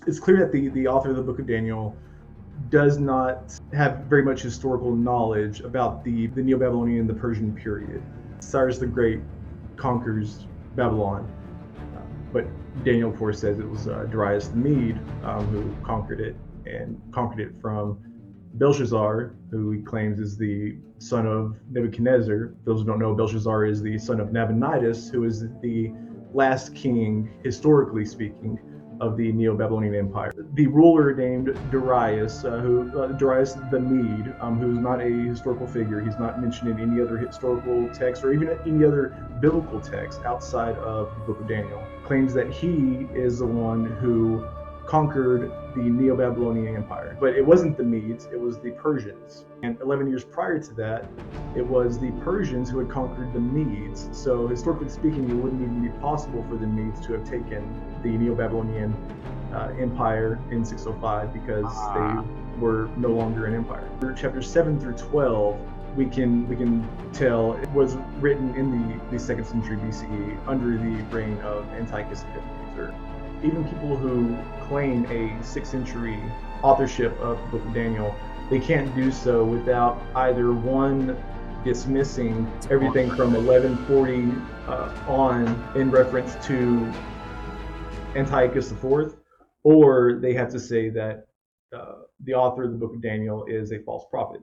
It's clear that the author of the Book of Daniel does not have very much historical knowledge about the Neo-Babylonian and the Persian period. Cyrus the Great conquers Babylon, but Daniel, of course, says it was Darius the Mede who conquered it, and conquered it from Belshazzar, who he claims is the son of Nebuchadnezzar. Those who don't know, Belshazzar is the son of Nabonidus, who is the last king, historically speaking, of the Neo-Babylonian Empire. The ruler named Darius, Darius the Mede, who is not a historical figure. He's not mentioned in any other historical text or even any other biblical text outside of the Book of Daniel. Claims that he is the one who conquered the Neo-Babylonian Empire. But it wasn't the Medes, it was the Persians. And 11 years prior to that, it was the Persians who had conquered the Medes. So historically speaking, it wouldn't even be possible for the Medes to have taken the Neo-Babylonian Empire in 605 because they were no longer an empire. Chapters 7 through 12, we can tell it was written in the 2nd century BCE under the reign of Antiochus Epiphanes, or even people who claim a 6th century authorship of the Book of Daniel, they can't do so without either one, dismissing everything from 1140 on in reference to Antiochus IV, or they have to say that the author of the Book of Daniel is a false prophet.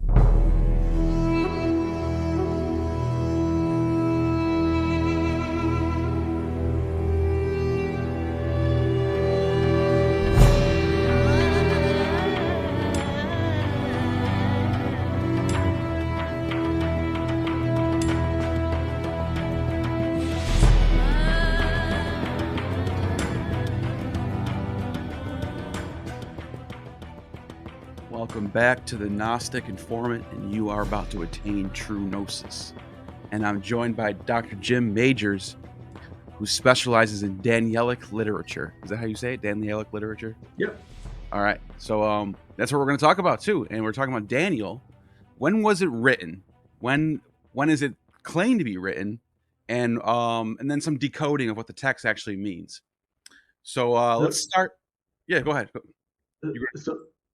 Welcome back to the Gnostic Informant, and you are about to attain true Gnosis. And I'm joined by Dr. Jim Majors, who specializes in Danielic Literature. Is that how you say it? Danielic Literature? Yep. All right. So that's what we're going to talk about too. And we're talking about Daniel. When was it written? When is it claimed to be written? And then some decoding of what the text actually means. So let's start. Yeah, go ahead.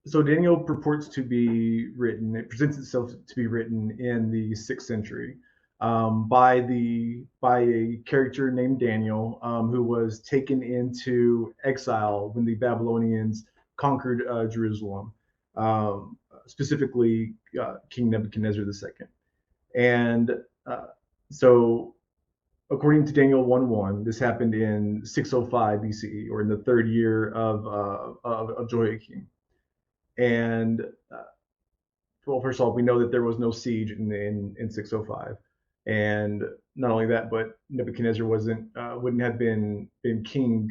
So Daniel purports to be written. It presents itself to be written in the 6th century by a character named Daniel, who was taken into exile when the Babylonians conquered Jerusalem, specifically King Nebuchadnezzar II. And so, according to Daniel 1:1, this happened in 605 BCE, or in the 3rd year of Jehoiakim. And well, first of all, we know that there was no siege in 605, and not only that, but Nebuchadnezzar wouldn't have been king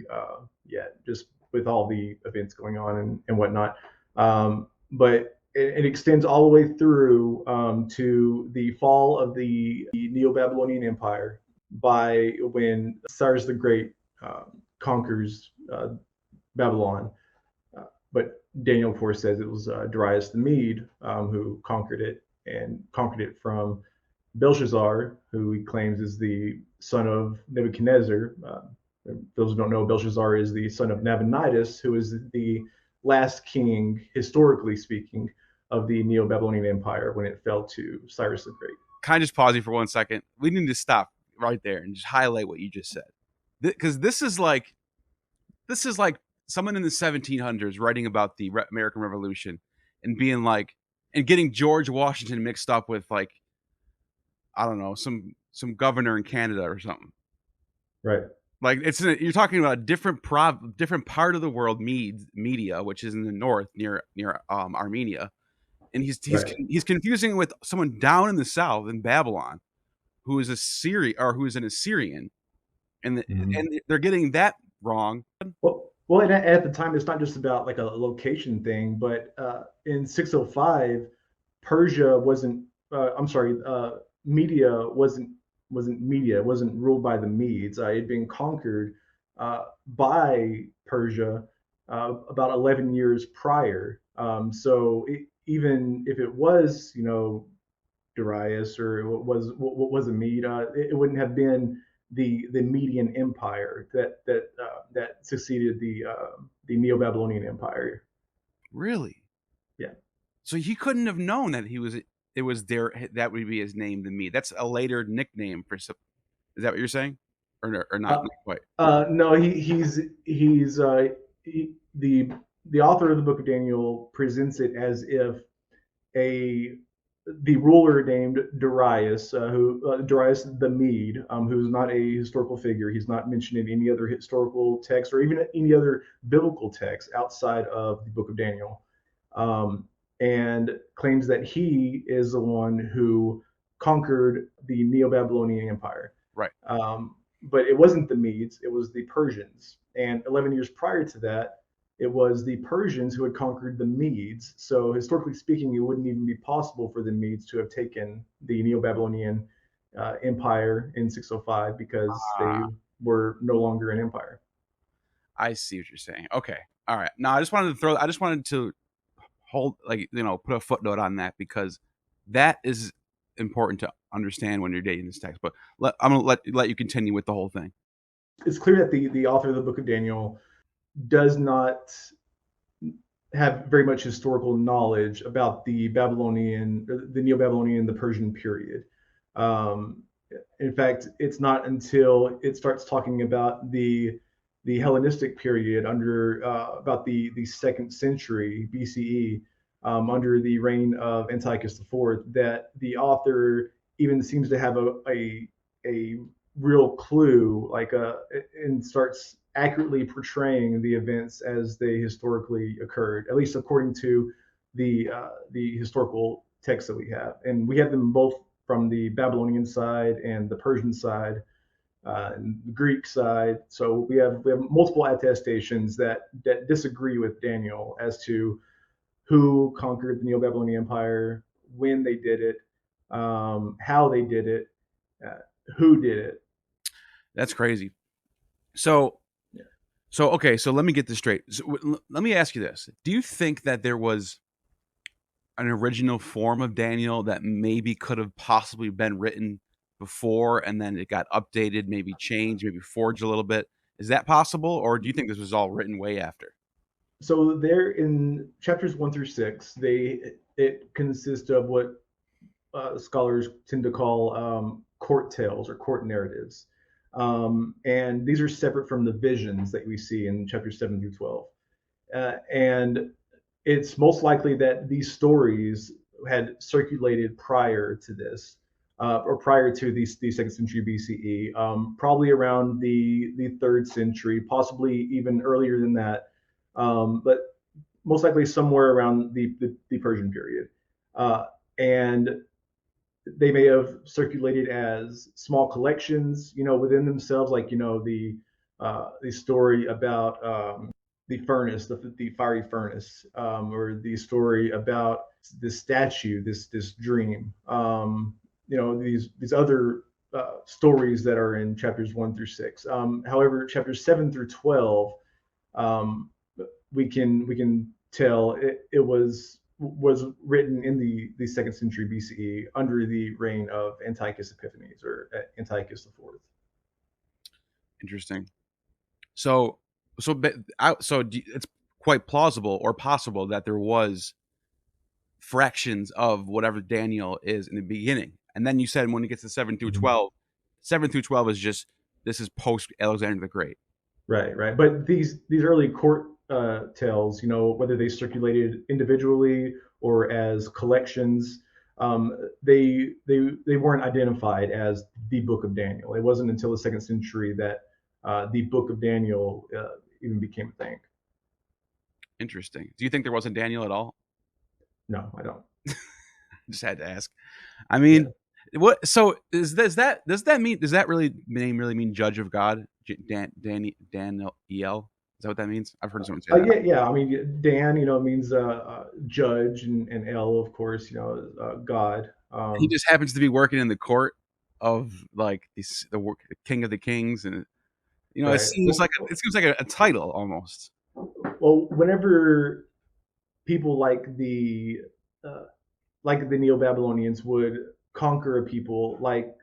yet, just with all the events going on and whatnot. But it extends all the way through to the fall of the Neo-Babylonian Empire by when Cyrus the Great conquers Babylon. But Daniel, of course, says it was Darius the Mede who conquered it, and conquered it from Belshazzar, who he claims is the son of Nebuchadnezzar. Those who don't know, Belshazzar is the son of Nabonidus, who is the last king, historically speaking, of the Neo-Babylonian Empire when it fell to Cyrus the Great. Can I just pause you for 1 second? We need to stop right there and just highlight what you just said, because this is like someone in the 1700s writing about the American Revolution and being like, and getting George Washington mixed up with, like, I don't know, some governor in Canada or something. Right. Like, you're talking about a different part of the world, Media, which is in the north near Armenia, and he's confusing with someone down in the south in Babylon, who is who is an Assyrian, and and they're getting that wrong. Well, and at the time, it's not just about like a location thing, but in 605, Persia wasn't. Media wasn't ruled by the Medes. It had been conquered by Persia about 11 years prior. So even if it was, Darius, or what was a Mede, it wouldn't have been the Median Empire that succeeded the Neo-Babylonian Empire. Really? Yeah. So he couldn't have known that it was there, that would be his name to me. That's a later nickname for some. Is that what you're saying? Or not, Uh, not quite. no, he, the author of the Book of Daniel presents it as if a the ruler named Darius, Darius the Mede, who's not a historical figure. He's not mentioned in any other historical text or even any other biblical text outside of the Book of Daniel, um, and claims that he is the one who conquered the Neo-Babylonian Empire. Right. But it wasn't the Medes; it was the Persians. And 11 years prior to that, it was the Persians who had conquered the Medes. So historically speaking, it wouldn't even be possible for the Medes to have taken the Neo-Babylonian empire in 605 because Ah, they were no longer an empire. I see what you're saying. Okay. All right. Now I just wanted to hold, like, put a footnote on that, because that is important to understand when you're dating this text. But I'm gonna let you continue with the whole thing. It's clear that the author of the Book of Daniel does not have very much historical knowledge about the Neo-Babylonian, the Persian period. Um, in fact, it's not until it starts talking about the Hellenistic period under about the second century BCE, under the reign of Antiochus IV, that the author even seems to have a real clue, and starts accurately portraying the events as they historically occurred, at least according to the historical texts that we have, and we have them both from the Babylonian side and the Persian side, and the Greek side. So we have multiple attestations that disagree with Daniel as to who conquered the Neo-Babylonian Empire, when they did it, how they did it, uh, who did it. That's crazy. So Yeah. okay. So let me get this straight. Let me ask you this: do you think that there was an original form of Daniel that maybe could have possibly been written before, and then it got updated, maybe changed, maybe forged a little bit? Is that possible, or do you think this was all written way after? So there in chapters 1 through 6, it consists of what scholars tend to call court tales or court narratives. And these are separate from the visions that we see in chapters 7 through 12. And it's most likely that these stories had circulated prior to this, or prior to the second century BCE, probably around the third century, possibly even earlier than that, but most likely somewhere around the Persian period. And they may have circulated as small collections, within themselves, like the story about the furnace, the fiery furnace, or the story about this statue, this dream. These other stories that are in chapters 1 through 6. However, chapters 7 through 12, um, we can tell it was written in the second century BCE under the reign of Antiochus Epiphanes, or Antiochus IV. Interesting. So, it's quite plausible or possible that there was fractions of whatever Daniel is in the beginning, and then you said when it gets to 7 through 12, 7 through 12 is just, this is post Alexander the Great. Right, right. But these early court tales, whether they circulated individually or as collections, they weren't identified as the Book of Daniel. It wasn't until the second century that the Book of Daniel even became a thing. Interesting. Do you think there wasn't Daniel at all? No, I don't. Just had to ask. I Yeah. mean, what? So does that mean, does that really name really mean judge of God? Daniel. Is that what that means? I've heard someone say that. Yeah, yeah. I mean, Dan, means judge, and El, of course, God. He just happens to be working in the court of, like, the king of the kings, and it Right. seems like a title almost. Well, whenever people uh, like the Neo-Babylonians would conquer a people like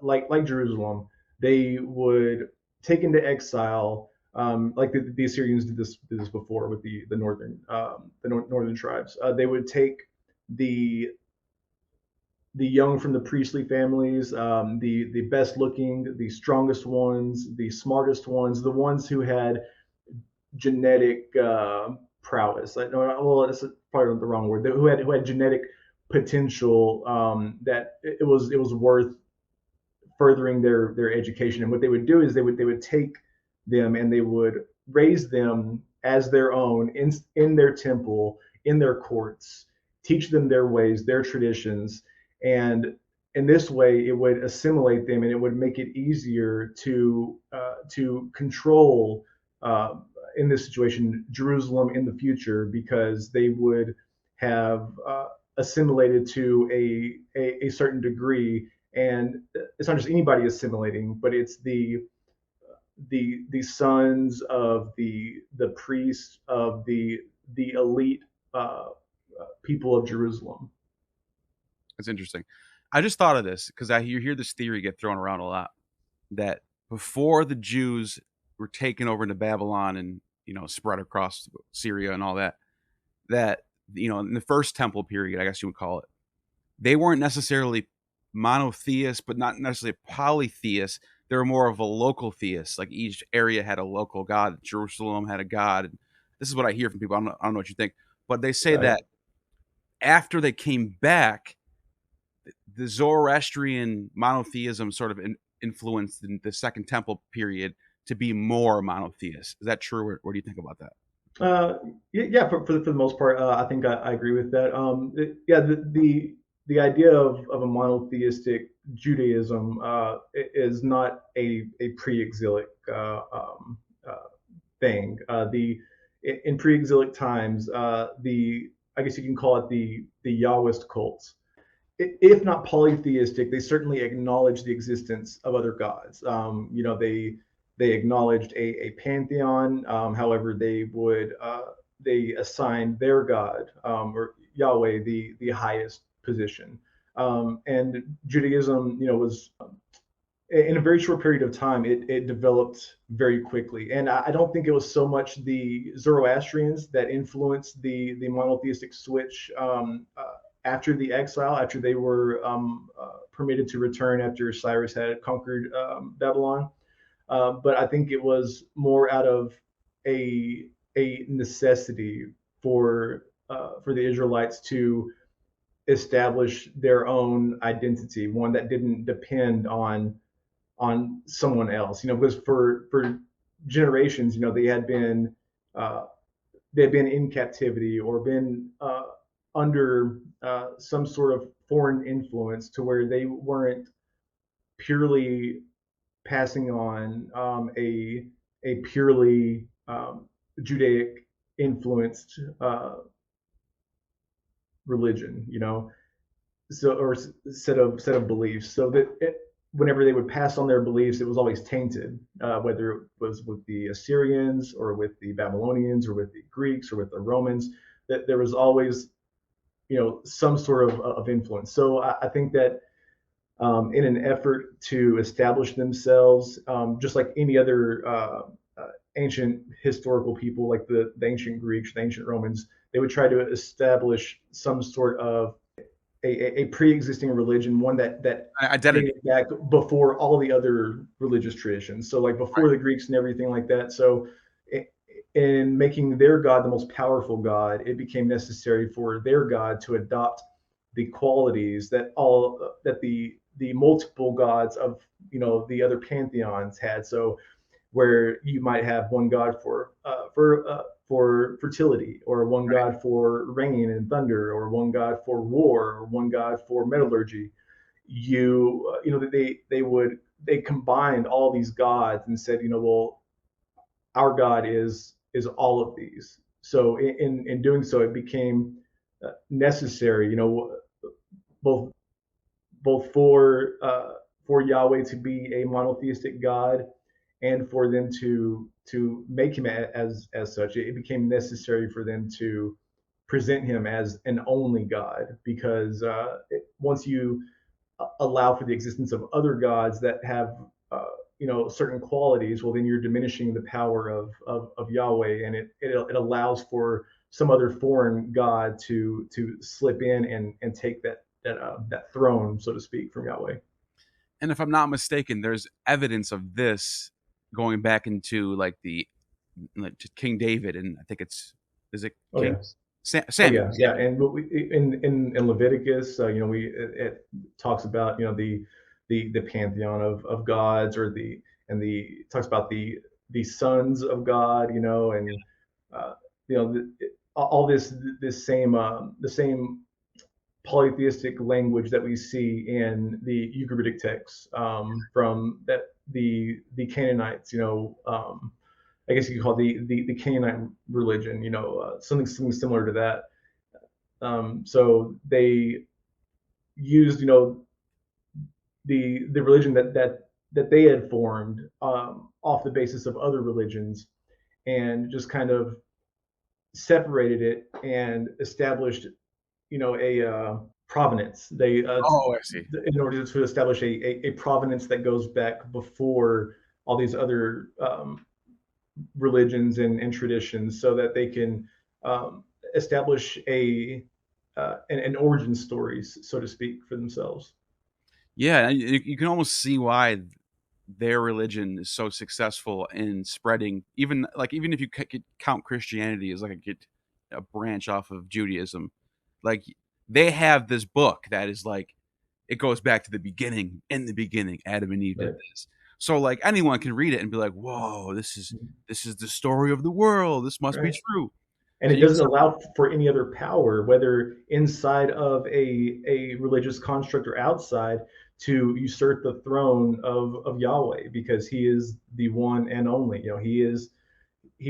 like Jerusalem, they would take into exile Like the Assyrians did this before with the northern tribes. They would take the the young from the priestly families, the best looking, the strongest ones, the smartest ones, the ones who had genetic prowess. Like, well, that's probably the wrong word. Who had genetic potential, that it was worth furthering their education. And what they would do is they would take them and they would raise them as their own in their temple, in their courts, teach them their ways, their traditions, and in this way it would assimilate them and it would make it easier to control, in this situation, Jerusalem in the future, because they would have assimilated to a certain degree. And it's not just anybody assimilating, but it's the sons of the priests of the elite people of Jerusalem. That's interesting. I just thought of this because you hear this theory get thrown around a lot that before the Jews were taken over into Babylon and spread across Syria and all that, that in the first temple period, I guess you would call it, they weren't necessarily monotheists, but not necessarily polytheists. They were more of a local theist. Like each area had a local god. Jerusalem had a god. And this is what I hear from people. I don't know what you think, but they say Right. that after they came back, the Zoroastrian monotheism sort of influenced the Second Temple period to be more monotheist. Is that true, or what do you think about that? Yeah, for the most part, I think I agree with that. Yeah, the idea of a monotheistic Judaism is not a pre-exilic uh, thing. In pre-exilic times, the I guess you can call it the Yahwist cults, if not polytheistic, they certainly acknowledge the existence of other gods. They acknowledged a pantheon. However, they assign their god, or Yahweh, the highest position. And Judaism, was in a very short period of time, it developed very quickly. And I don't think it was so much the Zoroastrians that influenced the monotheistic switch, after the exile, after they were permitted to return after Cyrus had conquered Babylon. But I think it was more out of a necessity for the Israelites to establish their own identity, one that didn't depend on someone else. Because for generations, uh, they had been in captivity or been under some sort of foreign influence, to where they weren't purely passing on a purely Judaic influenced religion. So, or set of beliefs, so that whenever they would pass on their beliefs, it was always tainted, whether it was with the Assyrians or with the Babylonians or with the Greeks or with the Romans. That there was always some sort of influence. So I think that, in an effort to establish themselves, just like any other ancient historical people, like the ancient Greeks, the ancient Romans, they would try to establish some sort of a pre-existing religion, one that Identity. dated back before all the other religious traditions. So like before Right. the Greeks and everything like that. So in making their god the most powerful god, it became necessary for their god to adopt the qualities that the multiple gods of the other pantheons had. So where you might have one god for fertility, or one god for rain and thunder, or one god for war, or one god for metallurgy. They combined all these gods and said, well, our God is all of these. So in doing so, it became necessary, both both for Yahweh to be a monotheistic God, and for them to make him as such. It became necessary for them to present him as an only God, because once you allow for the existence of other gods that have certain qualities, well, then you're diminishing the power of Yahweh, and it allows for some other foreign god to slip in and take that throne, so to speak, from Yahweh. And if I'm not mistaken, there's evidence of this going back into like to King David, and I think is it Oh King yeah. Oh Samuel? yeah, yeah, and in Leviticus, it talks about the pantheon of gods, or the talks about the sons of God, and uh, all this same the same polytheistic language that we see in the Ugaritic texts, from the Canaanites, I guess you could call the Canaanite religion, something similar to that. So they used, the religion that they had formed, off the basis of other religions, and just kind of separated it and established, a provenance. They Oh, I see. In order to establish a provenance that goes back before all these other religions and traditions, so that they can establish an origin story, so to speak, for themselves. Yeah, you can almost see why their religion is so successful in spreading. Even if you could count Christianity as like a branch off of Judaism, like they have this book that is like it goes back to the beginning. In the beginning, Adam and Eve did Right. this. So like anyone can read it and be like, "Whoa, this is the story of the world. This must be Right. true." And So it you doesn't allow for any other power, whether inside of a religious construct or outside, to usurp the throne of Yahweh, because He is the one and only. He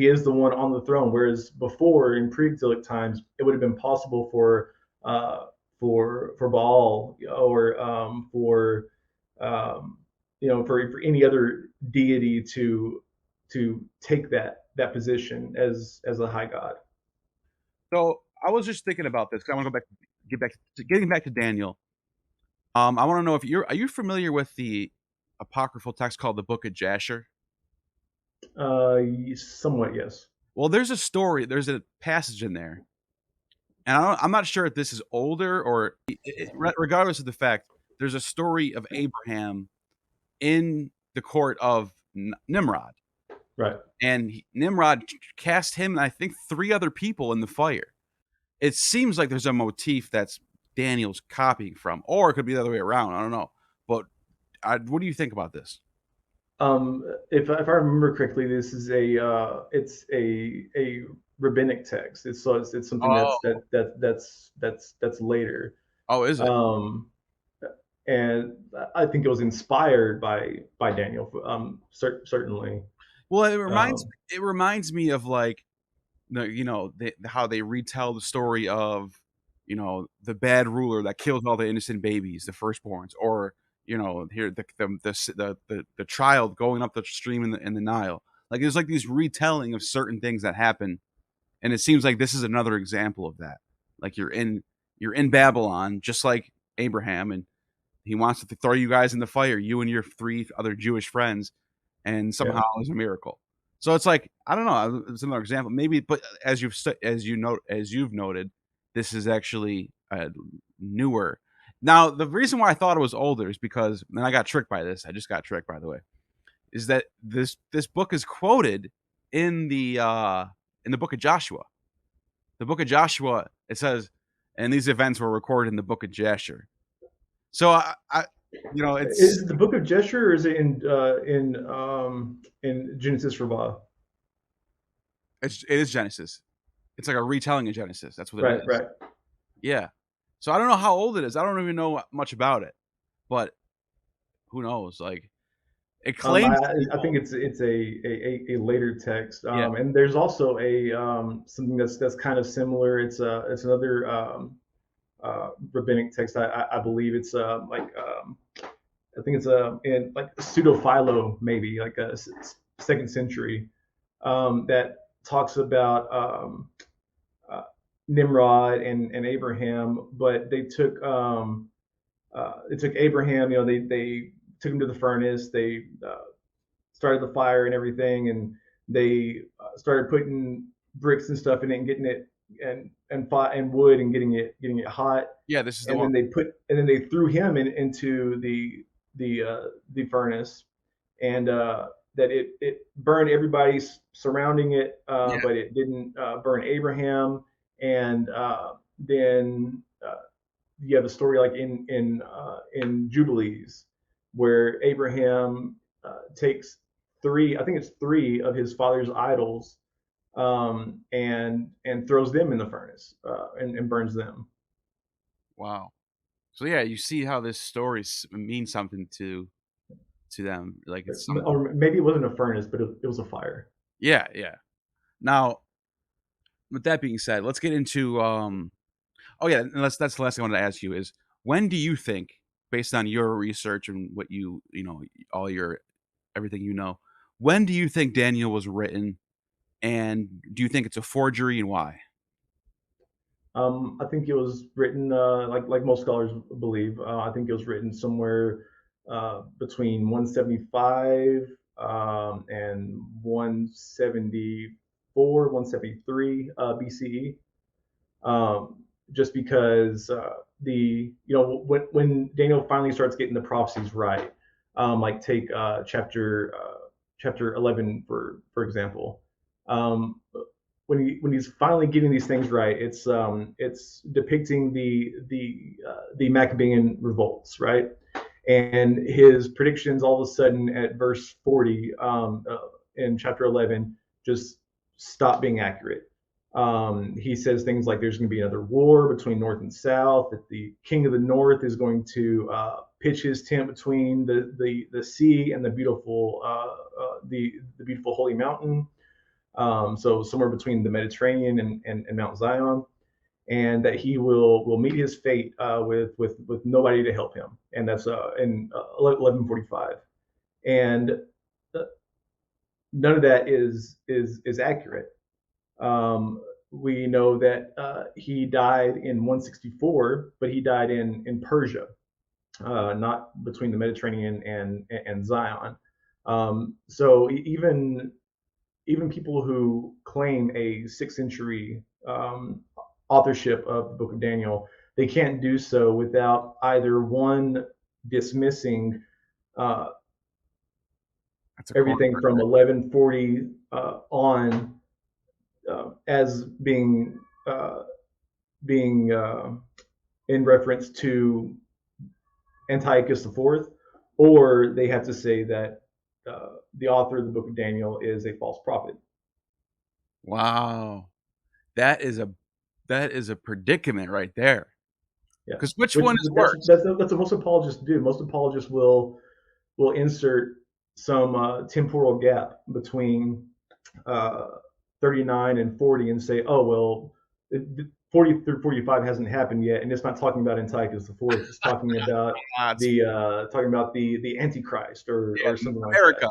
is the one on the throne. Whereas before, in pre-exilic times, it would have been possible uh, for Baal, or um, for any other deity to take that position as a high god. So I was just thinking about this because I want to getting back to Daniel. I want to know if are you familiar with the apocryphal text called the Book of Jasher? Somewhat, yes. Well, there's a passage in there, and I'm not sure if this is older or regardless of the fact, there's a story of Abraham in the court of Nimrod, Right. and Nimrod cast him and I think three other people in the fire. It seems like there's a motif that's Daniel's copying from, or it could be the other way around. I don't know, but what do you think about this? If I remember correctly, this is it's a rabbinic text. It's something Oh, that's later. oh, is it? Um, and I think it was inspired by Daniel, certainly. Well, Um, it reminds me of like how they retell the story of the bad ruler that kills all the innocent babies, the firstborns, or here the child going up the stream in the Nile. Like there's like these retelling of certain things that happen, and it seems like this is another example of that. Like you're in Babylon, just like Abraham, and he wants to throw you guys in the fire, you and your three other Jewish friends, and yeah. somehow there's a miracle. So it's like I don't know. It's another example, maybe. But as you've noted, this is actually newer. Now, the reason why I thought it was older is because, and I got tricked by this. I just got tricked, by the way. Is that this book is quoted in the book of Joshua? The book of Joshua, it says, and these events were recorded in the book of Jasher. So Is it's it the Book of Jasher, or is it in Genesis Rabbah? it is Genesis. It's like a retelling of Genesis. That's what it Right. is. Right. Yeah. So I don't know how old it is. I don't even know much about it, but who knows? Like it claims to be I think old. it's a later text, Yeah. and there's also a something that's kind of similar. It's another rabbinic text. I believe it's I think it's in like pseudo Philo, maybe like a second century, that talks about uh, Nimrod and Abraham, but they took Abraham. They took him to the furnace. They started the fire and everything, and they started putting bricks and stuff in it and getting it and fought and wood and getting it hot. Yeah, this is the And one. then they threw him into the furnace, and that it burned everybody surrounding it, Yeah. but it didn't burn Abraham. And then you have a story like in Jubilees, where Abraham takes I think it's three of his father's idols, and throws them in the furnace, and burns them. Wow. So yeah, you see how this story means something to them. Like it's some. Or maybe it wasn't a furnace, but it was a fire. Yeah, yeah. Now, with that being said, let's get into oh yeah, and that's the last thing I wanted to ask you is when do you think, based on your research and what you know, all your everything you know, when do you think Daniel was written, and do you think it's a forgery, and why? I think it was written, like most scholars believe. I think it was written somewhere between 175 and 174, 173 BCE. Just because when Daniel finally starts getting the prophecies right, like take chapter 11 for example. When he's finally getting these things right, it's depicting the Maccabean revolts, right? And his predictions all of a sudden at verse 40 in chapter 11 just stop being accurate. He says things like there's going to be another war between North and South, that the king of the North is going to pitch his tent between the sea and the beautiful holy mountain, so somewhere between the Mediterranean and Mount Zion, and that he will meet his fate with nobody to help him, and that's in 1145, and none of that is accurate. We know that he died in 164, but he died in Persia, not between the Mediterranean and Zion. So even people who claim a 6th century authorship of the Book of Daniel, they can't do so without either one dismissing That's a core. everything from 1140 on as being in reference to Antiochus IV, or they have to say that the author of the Book of Daniel is a false prophet. Wow, that is a predicament right there. Yeah, Because which which one is that's worse? that's that's what most apologists do. Most apologists will insert some temporal gap between uh, 39 and 40 and say, oh well, 40 through 45 hasn't happened yet, and it's not talking about Antiochus IV. It's talking about It's, the Antichrist or yeah, something like that. America.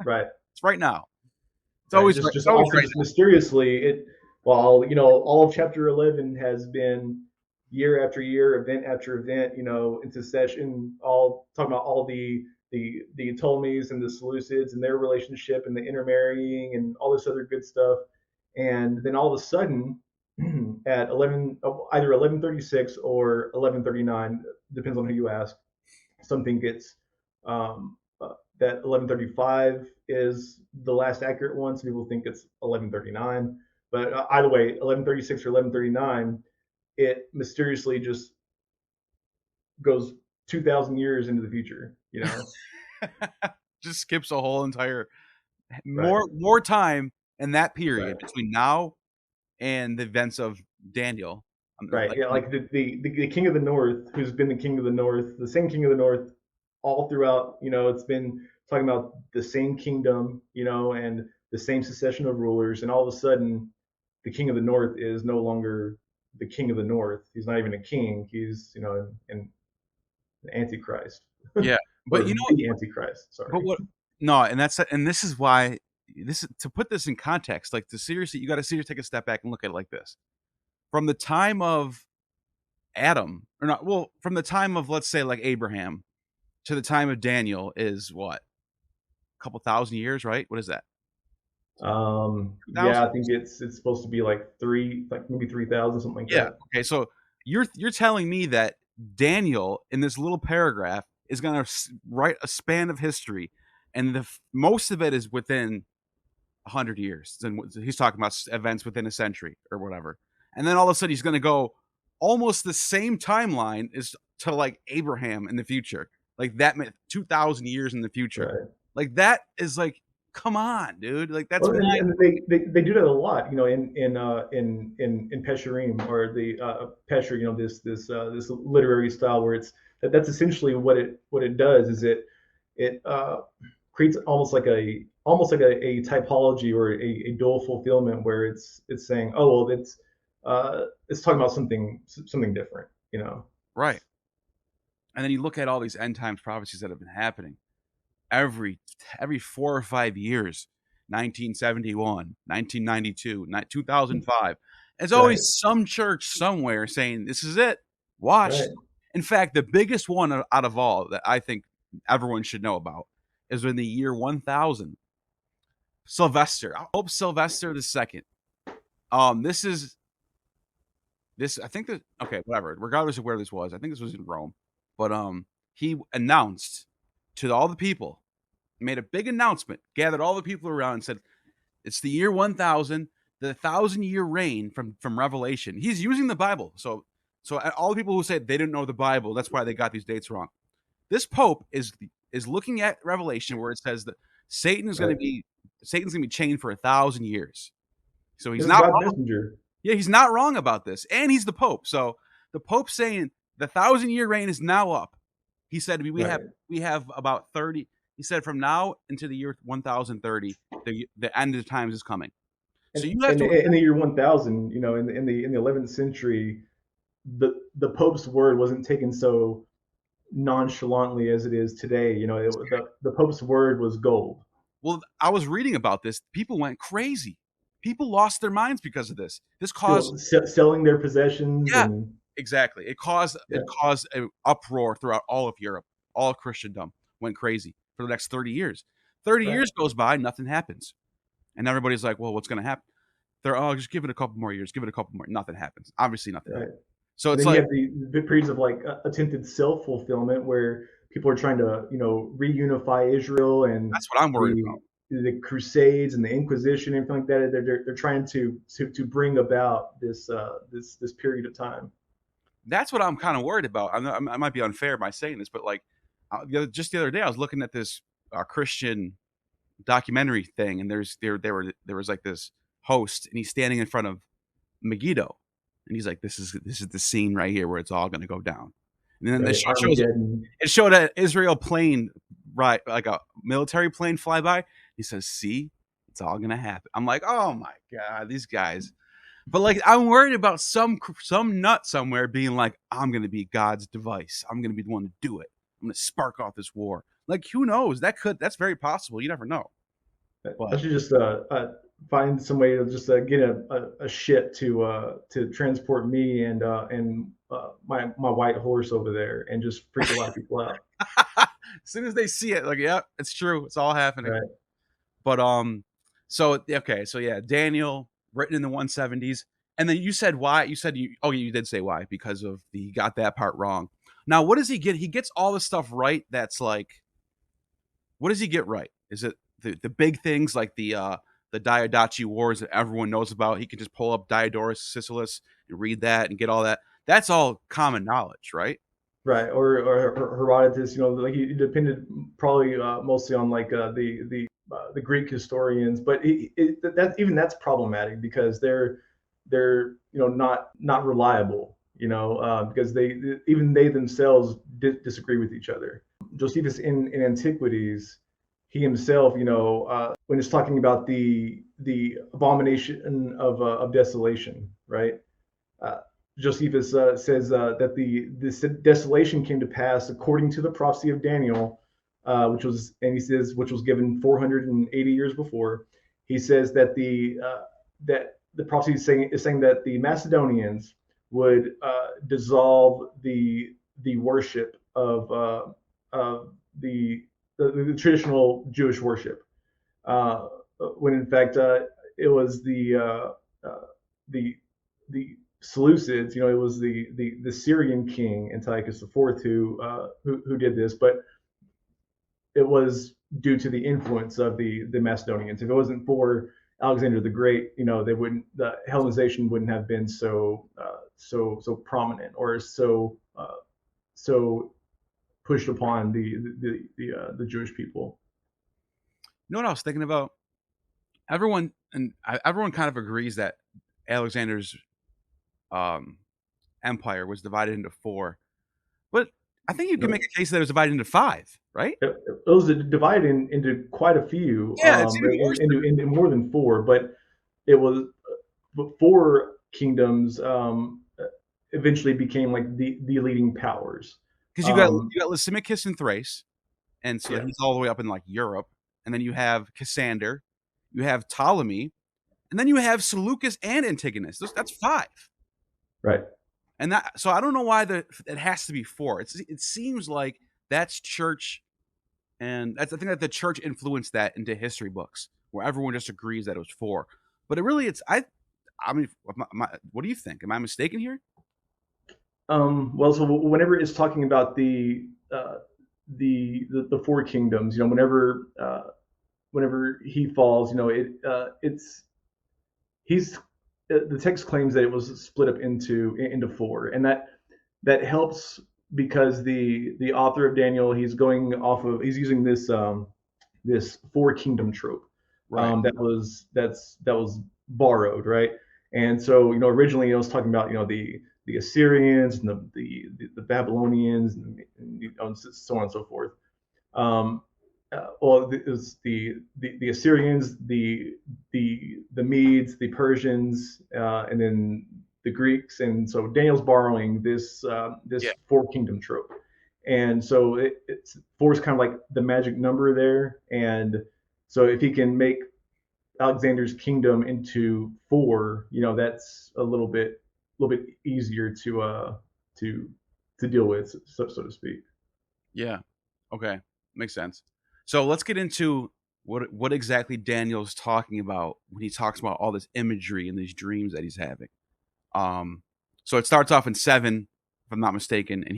Right. It's right now. It's Right. always Just right. It's just always also right just mysteriously while all of chapter 11 has been year after year, event after event, into session, all talking about all the Ptolemies and the Seleucids and their relationship and the intermarrying and all this other good stuff. And then all of a sudden at either 1136 or 1139, depends on who you ask, something gets that 1135 is the last accurate one. Some people think it's 1139, but either way, 1136 or 1139, it mysteriously just goes 2,000 years into the future. Just skips a whole entire Right, more time in that period right, between now and the events of Daniel. right. Like Yeah, like the king of the north, who's been the king of the north, the same king of the north, all throughout. It's been talking about the same kingdom, and the same succession of rulers, and all of a sudden the king of the north is no longer the king of the north. He's not even a king. He's an antichrist yeah, but or you know, the antichrist. but Sorry. what? No, and this is why to put this in context. Like to seriously, you got to seriously take a step back and look at it like this. From the time of Adam, or not? Well, from the time of let's say like Abraham to the time of Daniel is what? couple thousand years, right? What is that? Yeah, 2,000? I think it's supposed to be like maybe 3,000, something like Yeah. that. Okay. So you're telling me that Daniel in this little paragraph is going to write a span of history, and most of it is within 100 years. And he's talking about events within a century or whatever. And then all of a sudden he's going to go almost the same timeline is to like Abraham in the future, like that 2,000 years in the future. Right. Like that is like, come on, dude. Like that's Well, and mind. they do that a lot, in Pesherim or the Pesher, this literary style where that's essentially what it does is it creates almost like a typology or a dual fulfillment where it's saying, oh well, it's talking about something different, you know. Right. And then you look at all these end times prophecies that have been happening every 4 or 5 years. 1971, 1992, 2005. There's Right, always some church somewhere saying this is it. Watch. right. In fact, the biggest one out of all that I think everyone should know about is in the year 1000. Sylvester. I hope Sylvester the second. This is this. I think that okay, whatever. Regardless of where this was, I think this was in Rome. But he announced to all the people, made a big announcement, gathered all the people around, and said, "It's the year 1000, the 1,000-year reign from Revelation." He's using the Bible, so all the people who said they didn't know the Bible, that's why they got these dates wrong. This Pope is looking at Revelation where it says that Satan's going to Right. be chained for 1,000 years. So he's This is not God's wrong. messenger. Yeah, he's not wrong about this, and he's the Pope. So the Pope's saying the 1,000-year reign is now up. He said Right. we have about 30. He said from now into the year 1030, the end of times is coming. So And you have in, to in the year 1000, in the 11th century, the Pope's word wasn't taken so nonchalantly as it is today. The Pope's word was gold. well, I was reading about this. People went crazy. People lost their minds because of this. This caused People selling their possessions yeah, and exactly. yeah, It caused an uproar throughout all of Europe. All of Christendom went crazy for the next 30 years. 30 right, years goes by, nothing happens. And everybody's like, well, what's going to happen? They're, oh, just give it a couple more years. Give it a couple more. Nothing happens. Obviously, nothing right. happens. So And it's then you like, have the periods of like attempted self fulfillment where people are trying to reunify Israel and that's what I'm worried the about. the Crusades and the Inquisition and everything like that. They're trying to bring about this period of time. That's what I'm kind of worried about. I might be unfair by saying this, but like just the other day, I was looking at this Christian documentary thing, and there was like this host, and he's standing in front of Megiddo, and he's like, "This is the scene right here where it's all going to go down." And then Right, Armageddon. it showed an Israel plane, right, like a military plane fly by. He says, "See, it's all going to happen." I'm like, "Oh my god, these guys." But like, I'm worried about some nut somewhere being like, "I'm going to be God's device. I'm going to be the one to do it. I'm going to spark off this war." Like, who knows? That's very possible. You never know. I But should just find some way to just get a ship to transport me and my white horse over there and just freak a lot of people out. as soon as they see it, like, yeah, it's true. It's all happening. Right. But so okay, so yeah, Daniel written in the 170s, and then you said why? You said you did say why because of he got that part wrong. Now, what does he get? He gets all the stuff right. That's like, what does he get right? Is it the big things like the Diadochi Wars that everyone knows about? He can just pull up Diodorus Siculus and read that and get all that. That's all common knowledge, right? Right. Or Herodotus, like he depended probably mostly on like the Greek historians, but that's problematic because they're not reliable, because they themselves disagree with each other. Josephus in Antiquities, he himself, when he's talking about the abomination of desolation, right? Uh, Josephus says that this desolation came to pass according to the prophecy of Daniel, which was given 480 years before. He says that the prophecy is saying that the Macedonians would dissolve the worship of the the traditional Jewish worship, uh, when in fact it was the the Seleucids. You know, it was the Syrian king Antiochus IV who did this, but it was due to the influence of the Macedonians. If it wasn't for Alexander the Great, you know, the Hellenization wouldn't have been so prominent or so pushed upon the Jewish people. You know what I was thinking about? Everyone kind of agrees that Alexander's um, empire was divided into four, but I think you can make a case that it was divided into five, right? It was divided into quite a few, Yeah, it's even worse. into more than four, but it was four kingdoms eventually became like the leading powers. Because Um, you got Lysimachus and Thrace, and so yeah, he's all the way up in like Europe, and then you have Cassander, you have Ptolemy, and then you have Seleucus and Antigonus. That's five. right. And that, so I don't know why it has to be four. It seems like that's church, and I think that the church influenced that into history books, where everyone just agrees that it was four. But it really, I mean, what do you think? Am I mistaken here? Well, so whenever it's talking about the four kingdoms, you know, whenever he falls, you know, he's the text claims that it was split up into four, and that helps because the author of Daniel, he's using this four kingdom trope, Right. that was borrowed, right? And so, you know, originally it was talking about, you know, the Assyrians and the Babylonians and you know, so on and so forth. Um, well, it was the Assyrians, the Medes, the Persians, and then the Greeks, and so Daniel's borrowing Yeah. this four kingdom trope, and so it's four is kind of like the magic number there, and so if he can make Alexander's kingdom into four, you know, that's a little bit easier to to deal with, so to speak. Yeah. Okay. Makes sense. So let's get into what exactly Daniel's talking about when he talks about all this imagery and these dreams that he's having. Um, so it starts off in 7, if I'm not mistaken, and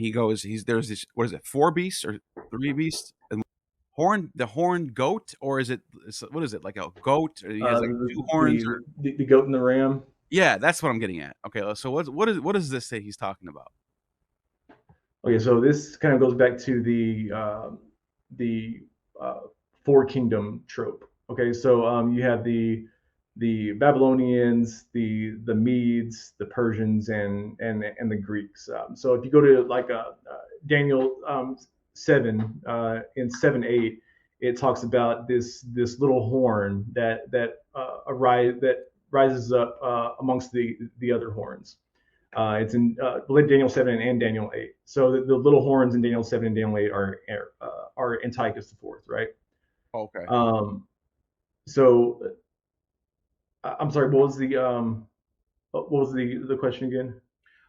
there's this, what is it, 4 beasts or 3 beasts? And the horned goat, or what is it, like a goat? Or he has like 2 horns, or The goat and the ram. yeah, that's what I'm getting at. Okay, so what does this say he's talking about? Okay, so this kind of goes back to the four kingdom trope. Okay, so you have the Babylonians, the Medes, the Persians, and the Greeks. So if you go to like Daniel 7 in 7:8, it talks about this little horn that rises up amongst the other horns. It's in Daniel 7 and Daniel 8. So the little horns in Daniel 7 and Daniel 8 are Antiochus IV, right? Okay. So I'm sorry. What was the question again?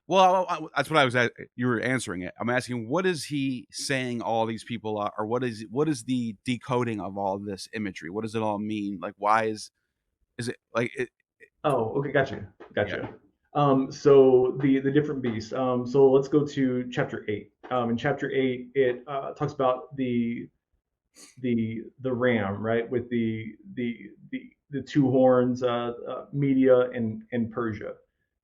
Well, that's what I was at. You were answering it. I'm asking, what is he saying all these people are, or what is the decoding of all this imagery? What does it all mean? Like, why is it like it? Oh, okay, Yeah. gotcha. So the different beasts. So let's go to chapter 8. In chapter 8, it talks about the ram, right, with the two horns, Media and Persia.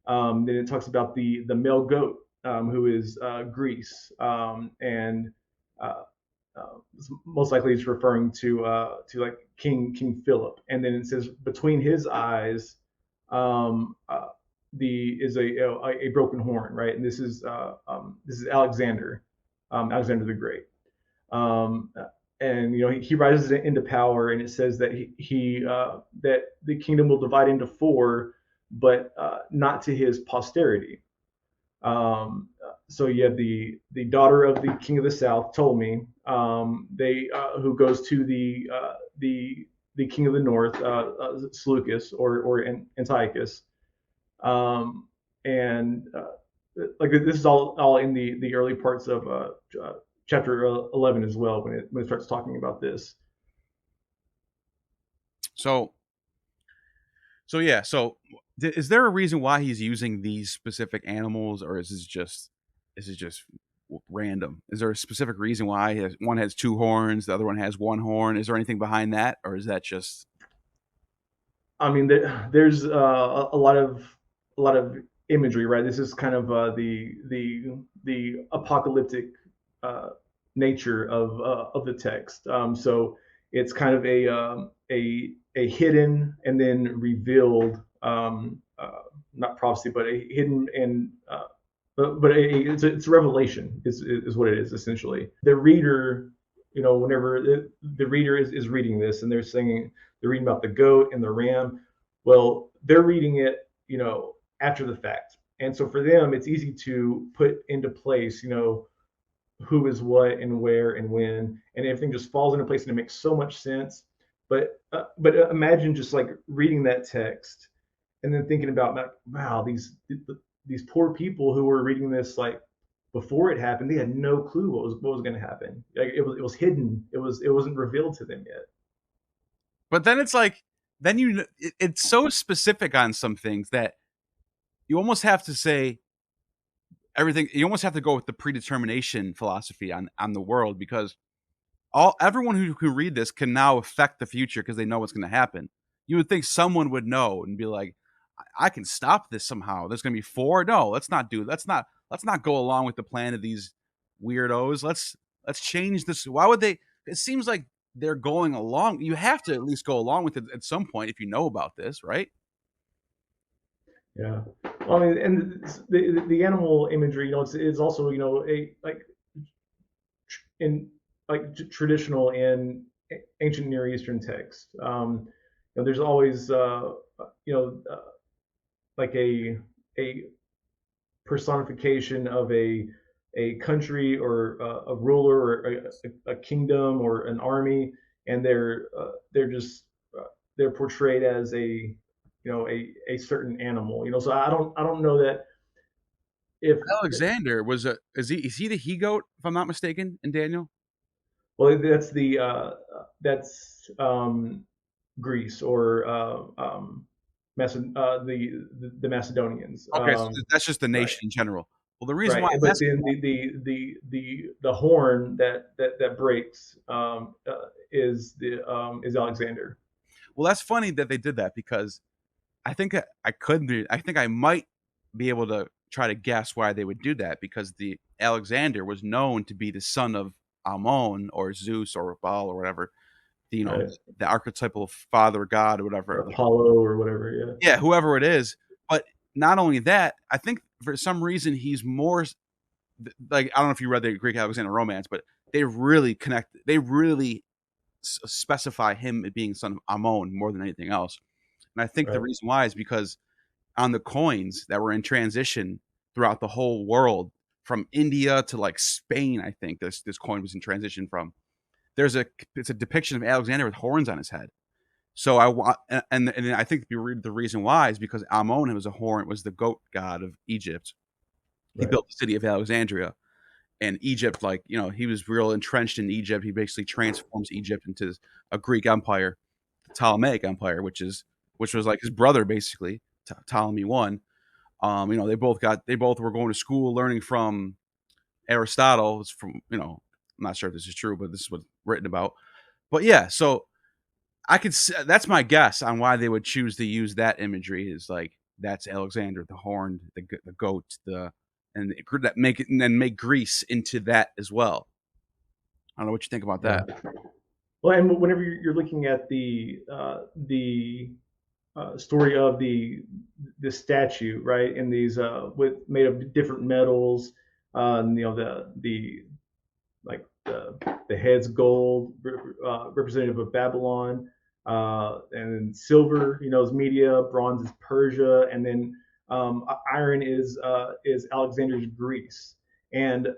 Then it talks about the male goat, who is Greece, and uh, most likely it's referring to like King Philip. And then it says between his eyes, the is a broken horn, right? And this is Alexander, Alexander the Great. Um, and you know he rises into power, and it says that that the kingdom will divide into four, but not to his posterity. So you have the daughter of the king of the south, Ptolemy, they who goes to the king of the north, Seleucus or Antiochus, and like this is all in the early parts of chapter 11 as well when it starts talking about this. So yeah. So is there a reason why he's using these specific animals, or is it just random? Is there a specific reason why one has two horns, the other one has one horn? Is there anything behind that, or is that just? I mean, there's a lot of imagery, right? This is kind of the apocalyptic uh, nature of the text. So it's kind of a hidden and then revealed, not prophecy, but a hidden and it's a revelation is what it is essentially. The reader, whenever the reader is reading this and they're reading about the goat and the ram. Well, they're reading it, after the fact. And so for them, it's easy to put into place, who is what and where and when, and everything just falls into place and it makes so much sense. But imagine just like reading that text and then thinking about, like, wow, these poor people who were reading this like before it happened, they had no clue what was going to happen. Like it was hidden. It wasn't revealed to them yet. But then it's like, then it's so specific on some things that you almost have to say everything. You almost have to go with the predetermination philosophy on the world, because everyone who can read this can now affect the future because they know what's going to happen. You would think someone would know and be like, I can stop this somehow. There's going to be four. No, let's not go along with the plan of these weirdos. Let's change this. Why would they? It seems like they're going along. You have to at least go along with it at some point if you know about this, right? Yeah. Well, I mean, and the animal imagery, it's also, a like in like traditional and ancient Near Eastern text. There's always you know uh, like a personification of a country or a ruler or a kingdom or an army, and they're just they're portrayed as a certain animal. So I don't know that if Alexander was a is he the he goat, if I'm not mistaken, in Daniel? well, that's Greece or the Macedonians. Okay, so that's just the Right, nation in general. Well, the reason why right. I'm But asking then that, the horn that breaks is Alexander. well, that's funny that they did that, because I think I could be, I think I might be able to try to guess why they would do that, because the Alexander was known to be the son of Ammon or Zeus or Baal or whatever, Right, the archetypal father god or or whatever. Apollo or whatever. Yeah, Yeah, whoever it is. But not only that, I think for some reason he's more like, I don't know if you read the Greek Alexander romance, but they really connect. They really specify him being son of Ammon more than anything else. And I think the right, reason why is because on the coins that were in transition throughout the whole world, from India to like Spain, I think this coin was in transition from. It's a depiction of Alexander with horns on his head. So I want, and I think the reason why is because Ammon was the goat god of Egypt. He right, built the city of Alexandria, and Egypt, like, he was real entrenched in Egypt. He basically transforms Egypt into a Greek empire, the Ptolemaic Empire, which was like his brother basically, Ptolemy one. They both were going to school learning from Aristotle. It's from, I'm not sure if this is true, but this is what's written about. But yeah, so that's my guess on why they would choose to use that imagery, is like that's Alexander, the horned, the goat, that make it, and then make Greece into that as well. I don't know what you think about yeah. that. Well, and whenever you're looking at the story of the statue, right, and these with made of different metals, and, the like the head's gold, representative of Babylon, and silver, is Media, bronze is Persia, and then iron is Alexander's Greece, and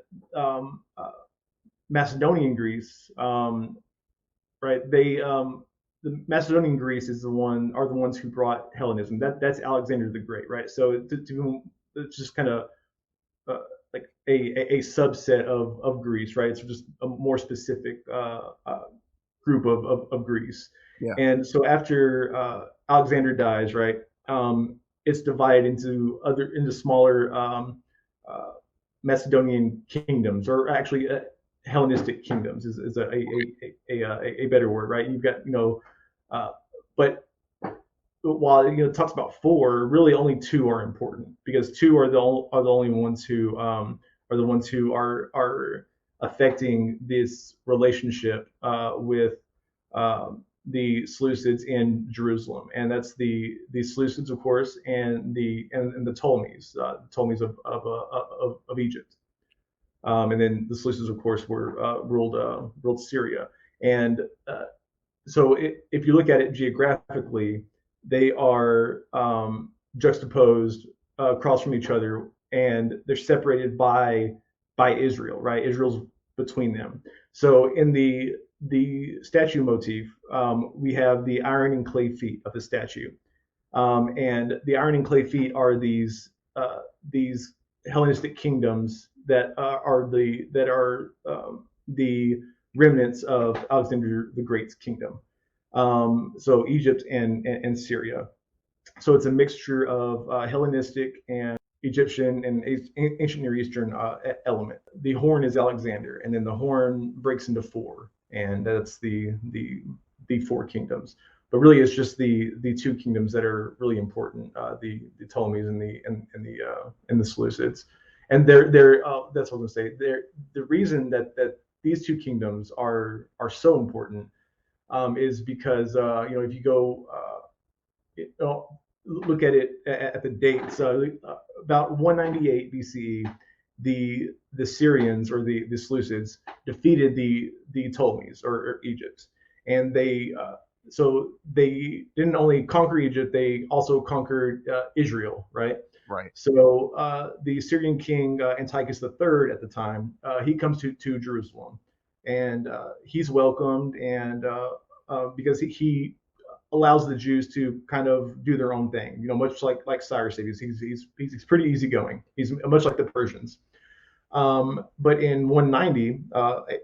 Macedonian Greece, right? The Macedonian Greece are the ones who brought Hellenism. That's Alexander the Great, right? So it's just kind of like a subset of Greece, right? It's just a more specific group of Greece. Yeah. And so after Alexander dies, right, it's divided into smaller uh, Macedonian kingdoms, or actually Hellenistic kingdoms is a better word, right? You've got uh, but while it talks about four, really only two are important, because two are the only ones who are the ones who are affecting this relationship with the Seleucids in Jerusalem, and that's the Seleucids, of course, and the Ptolemies, of Egypt, and then the Seleucids, of course, ruled Syria, and so if you look at it geographically, they are juxtaposed across from each other, and they're separated by Israel, right? Israel's between them. So in the statue motif, we have the iron and clay feet of the statue, and the iron and clay feet are these Hellenistic kingdoms that are the remnants of Alexander the Great's kingdom. So Egypt and Syria. So it's a mixture of Hellenistic and Egyptian and ancient Near Eastern element. The horn is Alexander, and then the horn breaks into four, and that's the four kingdoms. But really, it's just the two kingdoms that are really important: the Ptolemies and the Seleucids. And they're that's what I was going to say. They're the reason that these two kingdoms are so important is because if you go look at it at the dates, about 198 BCE, the Syrians, or the Seleucids, defeated the Ptolemies, or Egypt, and they didn't only conquer Egypt, they also conquered Israel, right? Right. So the Syrian king Antiochus III at the time, he comes to Jerusalem, and he's welcomed, and because he allows the Jews to kind of do their own thing, much like Cyrus did. He's pretty easygoing. He's much like the Persians. But in 190,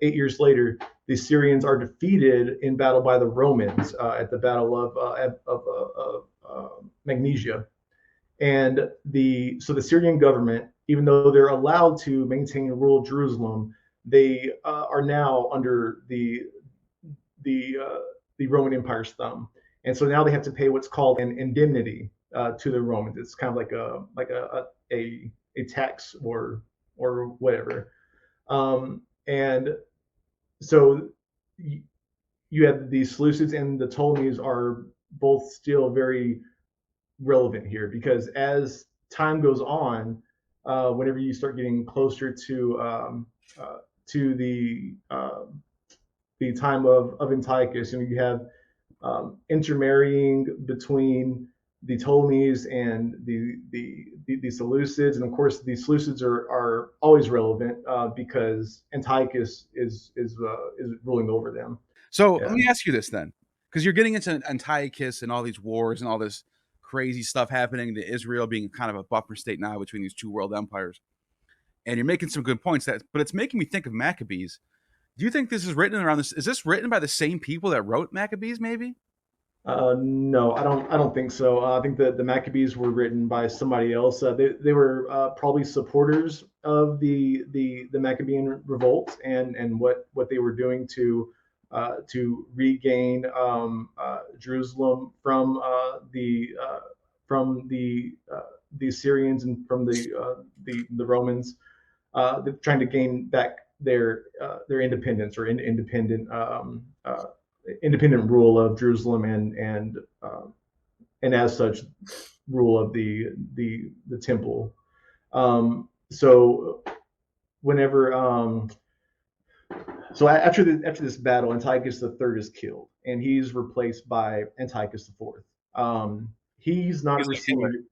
8 years later, the Syrians are defeated in battle by the Romans at the Battle of Magnesia. And the Syrian government, even though they're allowed to maintain rule of Jerusalem, they are now under the Roman Empire's thumb, and so now they have to pay what's called an indemnity to the Romans. It's kind of like a tax or whatever, and so you have the Seleucids and the Ptolemies are both still very relevant here, because as time goes on, whenever you start getting closer to the time of Antiochus, you have intermarrying between the Ptolemies and the Seleucids, and of course the Seleucids are always relevant because Antiochus is ruling over them. So Yeah. let me ask you this then, because you're getting into Antiochus and all these wars and all this crazy stuff happening to Israel being kind of a buffer state now between these two world empires, and you're making some good points. But it's making me think of Maccabees. Do you think this is written around this? Is this written by the same people that wrote Maccabees? Maybe. No, I don't think so. I think that the Maccabees were written by somebody else. They were probably supporters of the Maccabean revolt, and what they were doing to regain Jerusalem from the Assyrians and from the Romans. They're trying to gain back their independence, or independent rule of Jerusalem, and as such rule of the temple. So whenever so after this battle, Antiochus III is killed, and he's replaced by Antiochus IV. He's not He's like Hitler. received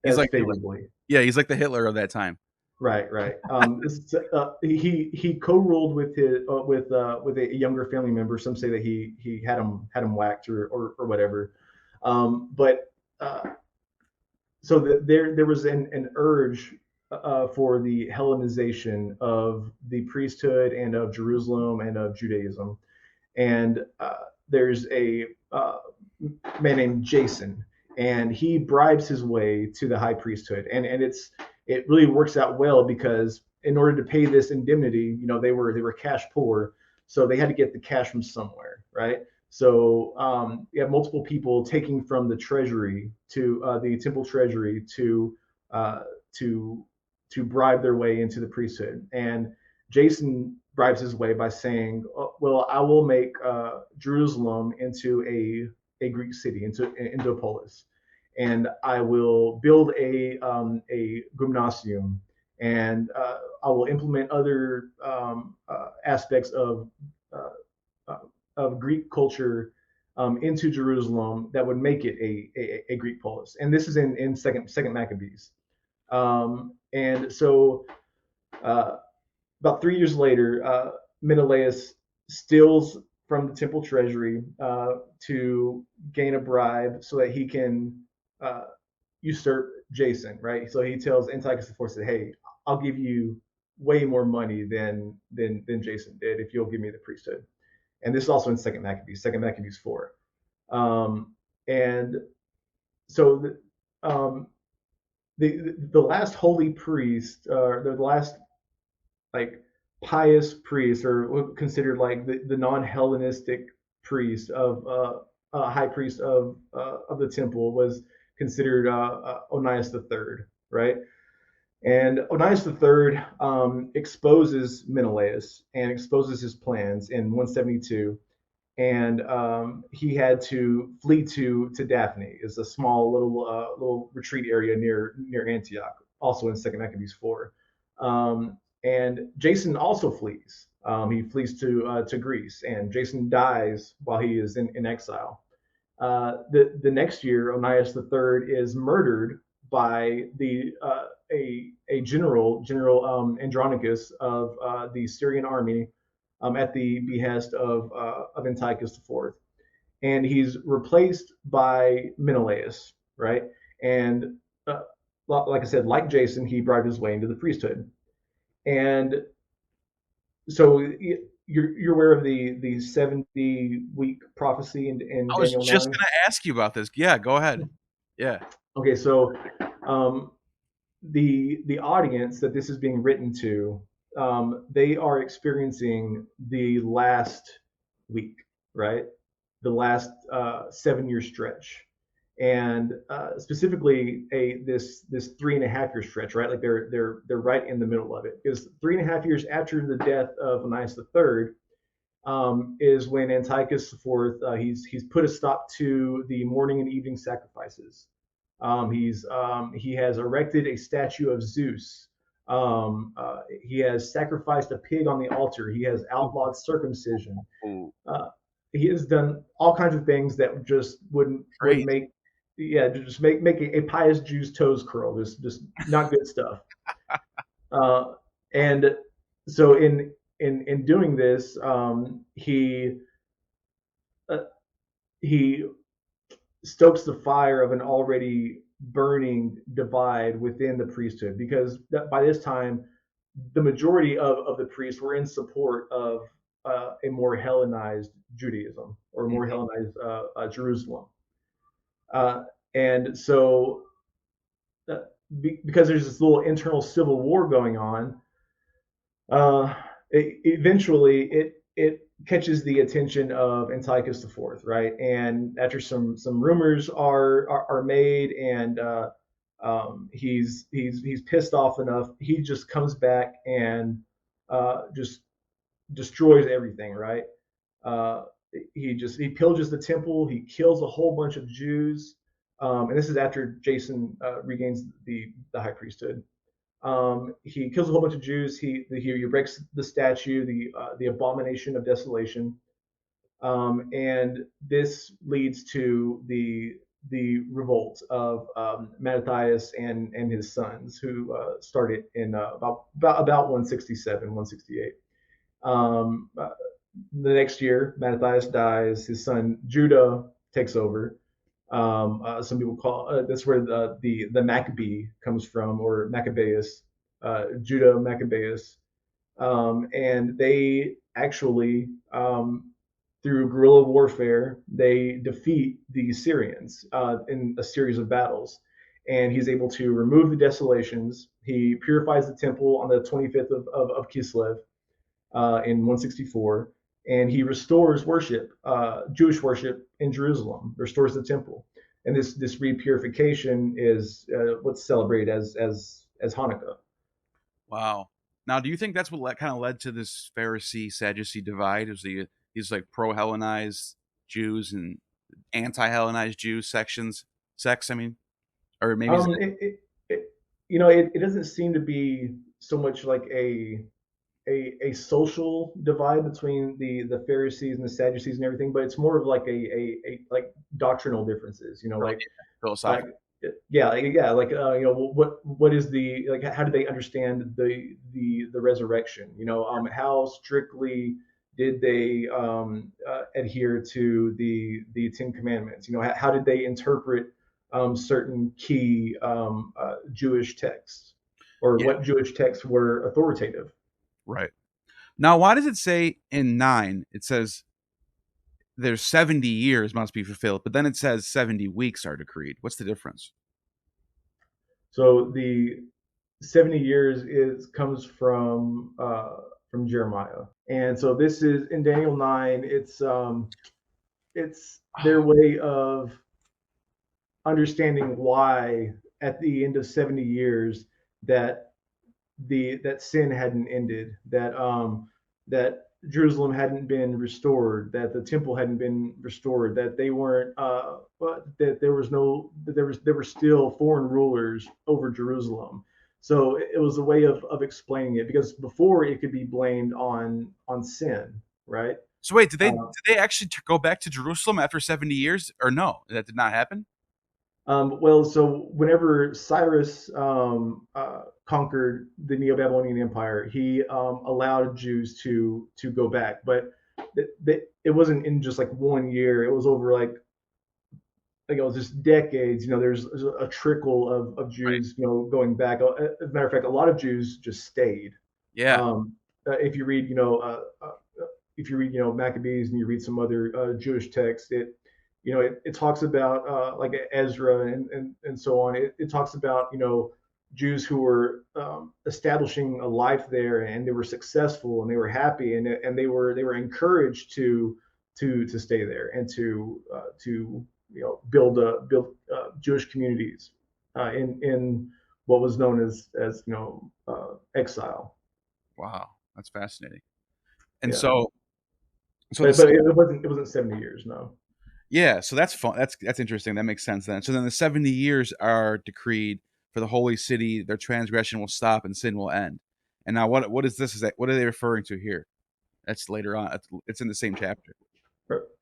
He's as like Hitler. favorably. Yeah, he's like the Hitler of that time. Right. He co-ruled with a younger family member. Some say that he had him whacked or whatever. But so there was an urge for the Hellenization of the priesthood and of Jerusalem and of Judaism. And there's a man named Jason, and he bribes his way to the high priesthood, and it really works out well because in order to pay this indemnity, they were cash poor, so they had to get the cash from somewhere, right? So you have multiple people taking from the treasury to the temple treasury uh, to to bribe their way into the priesthood. And Jason bribes his way by saying, oh, "Well, I will make Jerusalem into a Greek city, into a polis, and I will build a gymnasium, and I will implement other aspects uh, uh, of Greek culture into Jerusalem that would make it a Greek polis." And this is in second Maccabees. And so uh, about 3 years later, Menelaus steals from the temple treasury to gain a bribe so that he can uh, usurp Jason, right? So he tells Antiochus IV, said, "Hey, I'll give you way more money than Jason did if you'll give me the priesthood." And this is also in Second Maccabees 4. And so the last holy priest, the last like pious priest, or considered like the non-Hellenistic priest of high priest of the temple, was considered Onias III, right? And Onias III exposes Menelaus and exposes his plans in 172, and he had to flee to Daphne. It's a small little retreat area near Antioch, also in Second Maccabees 4. And Jason also flees. He flees to Greece, and Jason dies while he is in exile. The next year, Onias III is murdered by a general Andronicus of the Syrian army at the behest of Antiochus IV, and he's replaced by Menelaus, right? And like I said, like Jason, he bribed his way into the priesthood, and so you're aware of the 70-week prophecy in I was Daniel just 9. gonna ask you about this. Yeah, go ahead. Yeah. Okay, so um, the audience that this is being written to, they are experiencing the last week, right? The last 7 year stretch, and specifically this 3.5 year stretch, right? Like they're right in the middle of it, because 3.5 years after the death of Onias III, is when Antiochus IV, he's put a stop to the morning and evening sacrifices. He has erected a statue of Zeus. He has sacrificed a pig on the altar. He has outlawed circumcision. Ooh, Uh, he has done all kinds of things that just would great. make, yeah, just make a pious Jew's toes curl. Just not good stuff. Uh, and so in doing this, uh, he stokes the fire of an already burning divide within the priesthood, because by this time the majority of the priests were in support of a more Hellenized Judaism, or a more Mhm. Hellenized Jerusalem. Uh, and so uh, because there's this little internal civil war going on, eventually it catches the attention of Antiochus IV, right? And after some rumors are made, and he's pissed off enough, he just comes back and just destroys everything, right? Uh, he pillages the temple, he kills a whole bunch of Jews, and this is after Jason regains the high priesthood. He kills a whole bunch of Jews. He erects the statue, the abomination of desolation, and this leads to the revolt of Mattathias and his sons, who started in about 167, 168. The next year, Mattathias dies. His son Judah takes over. Some people call that's where the Maccabee comes from, or Maccabeus. Judah Maccabees, and they actually, through guerrilla warfare, they defeat the Syrians in a series of battles. And he's able to remove the desolations. He purifies the temple on the 25th of Kislev in 164, and he restores worship, Jewish worship in Jerusalem, restores the temple. And this repurification is what's celebrated as Hanukkah. Wow. Now, do you think that's what kind of led to this Pharisee Sadducee divide? Is these like pro Hellenized Jews and anti Hellenized Jews sects? I mean, or maybe is Um, it it, it, it it doesn't seem to be so much like a social divide between the Pharisees and the Sadducees and everything, but it's more of like a like doctrinal differences. right, Like philosophical? yeah, like what is the like how do they understand the resurrection? How strictly did they adhere to the Ten Commandments? How did they interpret certain key Jewish texts, or Yeah, what Jewish texts were authoritative? right. Now, why does it say in 9? It says there's 70 years must be fulfilled, but then it says 70 weeks are decreed. What's the difference? So the 70 years is comes from Jeremiah. And so this is in Daniel 9, it's their way of understanding why at the end of 70 years that that sin hadn't ended, that Jerusalem hadn't been restored, that the temple hadn't been restored, that they weren't, that there was no, that there were still foreign rulers over Jerusalem. So it was a way of explaining it, because before it could be blamed on sin, right? So wait, did Uh, they actually go back to Jerusalem after 70 years, or no? That did not happen. well, so whenever Cyrus conquered the Neo-Babylonian Empire, he allowed Jews to go back, but it wasn't in just like 1 year. It was over like it was just decades. There's a trickle of Right. Jews, going back. As a matter of fact, a lot of Jews just stayed. Yeah. Um, if you read, Maccabees, and you read some other Jewish texts, it talks about like Ezra and so on. It talks about Jews who were establishing a life there, and they were successful and they were happy, and they were encouraged to stay there and to build Jewish communities in what was known as exile. Wow, that's fascinating. And Yeah, so but it wasn't 70 years. No. yeah, so that's fun. That's interesting. That makes sense then. So then the 70 years are decreed for the holy city. Their transgression will stop and sin will end. And now what is this? Is that what are they referring to here? That's later on. It's in the same chapter.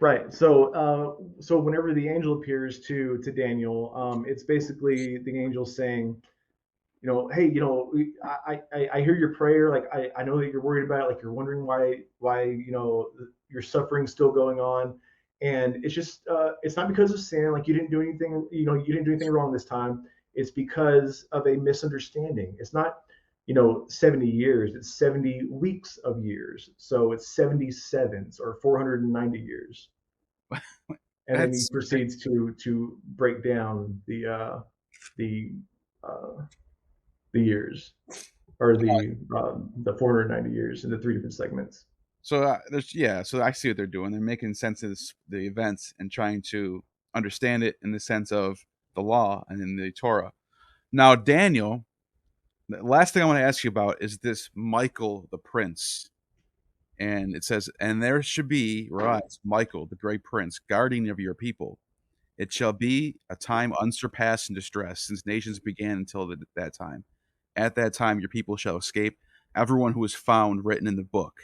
Right. So whenever the angel appears to Daniel, it's basically the angel saying, hey, I hear your prayer. Like I know that you're worried about it. Like you're wondering why your suffering's still going on, and it's just it's not because of sin. Like you didn't do anything wrong this time. It's because of a misunderstanding. It's not 70 years. It's 70 weeks of years. So it's 77s or 490 years. And then he That's proceeds to break down the uh, the years, or the 490 years into three different segments. so there's yeah. So I see what they're doing. They're making sense of the events and trying to understand it in the sense of the law and in the Torah. Now Daniel, the last thing I want to ask you about is this Michael the prince. And it says, and there should be rise Michael, the great prince, guardian of your people. It shall be a time unsurpassed in distress, since nations began until that time. At that time, your people shall escape, everyone who is found written in the book.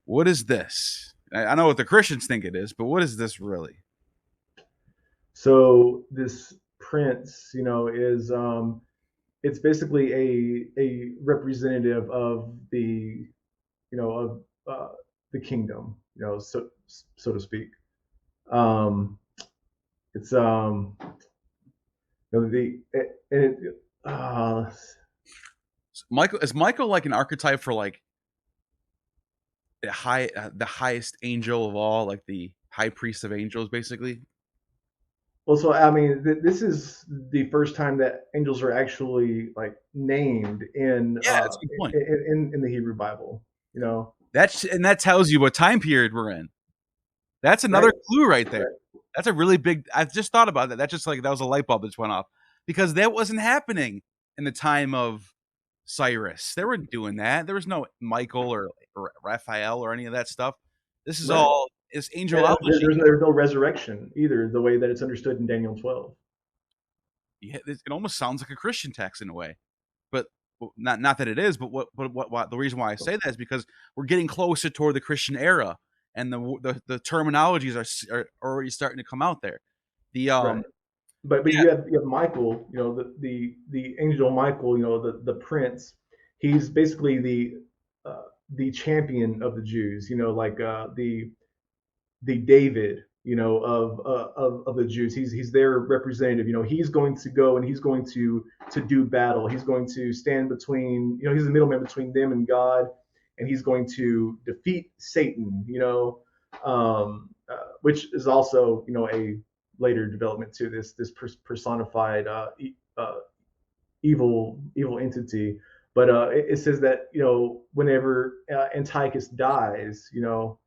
What is this? I know what the Christians think it is, but what is this really? So this prince, is it's basically a representative of of the kingdom, so to speak. Um, it's the it, it, uh, Michael is Michael like an archetype for like the highest angel of all, like the high priest of angels, basically. Well, so I mean, this is the first time that angels are actually like named Yeah, that's a good point. in the Hebrew Bible. You know, And that tells you what time period we're in. That's right? another clue right there. Right. That's a really big. I just thought about that. That's just like that was a light bulb that just went off because that wasn't happening in the time of Cyrus. They weren't doing that. There was no Michael or Raphael or any of that stuff. This is Right. all is And angelology. there's no resurrection either, the way that it's understood in Daniel 12. Yeah, it almost sounds like a Christian text in a way, but not that it is. But what the reason why I say that is because we're getting closer toward the Christian era, and the terminologies are already starting to come out there. The Right. But Yeah, you have Michael, you know, the angel Michael, you know, the prince. He's basically the champion of the Jews. You know, like the David, you know, of the Jews. He's their representative. You know, he's going to go and he's going to do battle. He's going to stand between, you know, he's the middleman between them and God, and he's going to defeat Satan. You know, which is also, you know, a later development to this personified evil entity. But it says that, you know, whenever Antiochus dies, you know,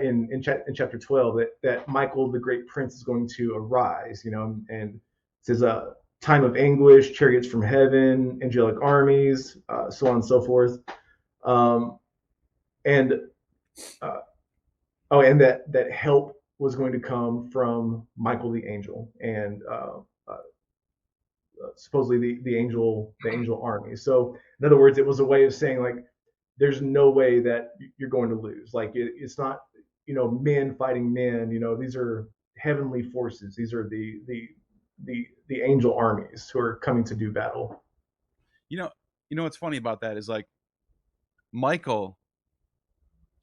in chapter 12, that Michael the great prince is going to arise, you know, and it says a time of anguish, chariots from heaven, angelic armies, so on and so forth. Um, and uh, oh, and that help was going to come from Michael the angel, and supposedly the angel army. So in other words, it was a way of saying like there's no way that you're going to lose. Like it's not, you know, men fighting men. You know, these are heavenly forces. These are the angel armies who are coming to do battle. you know, what's funny about that is like Michael.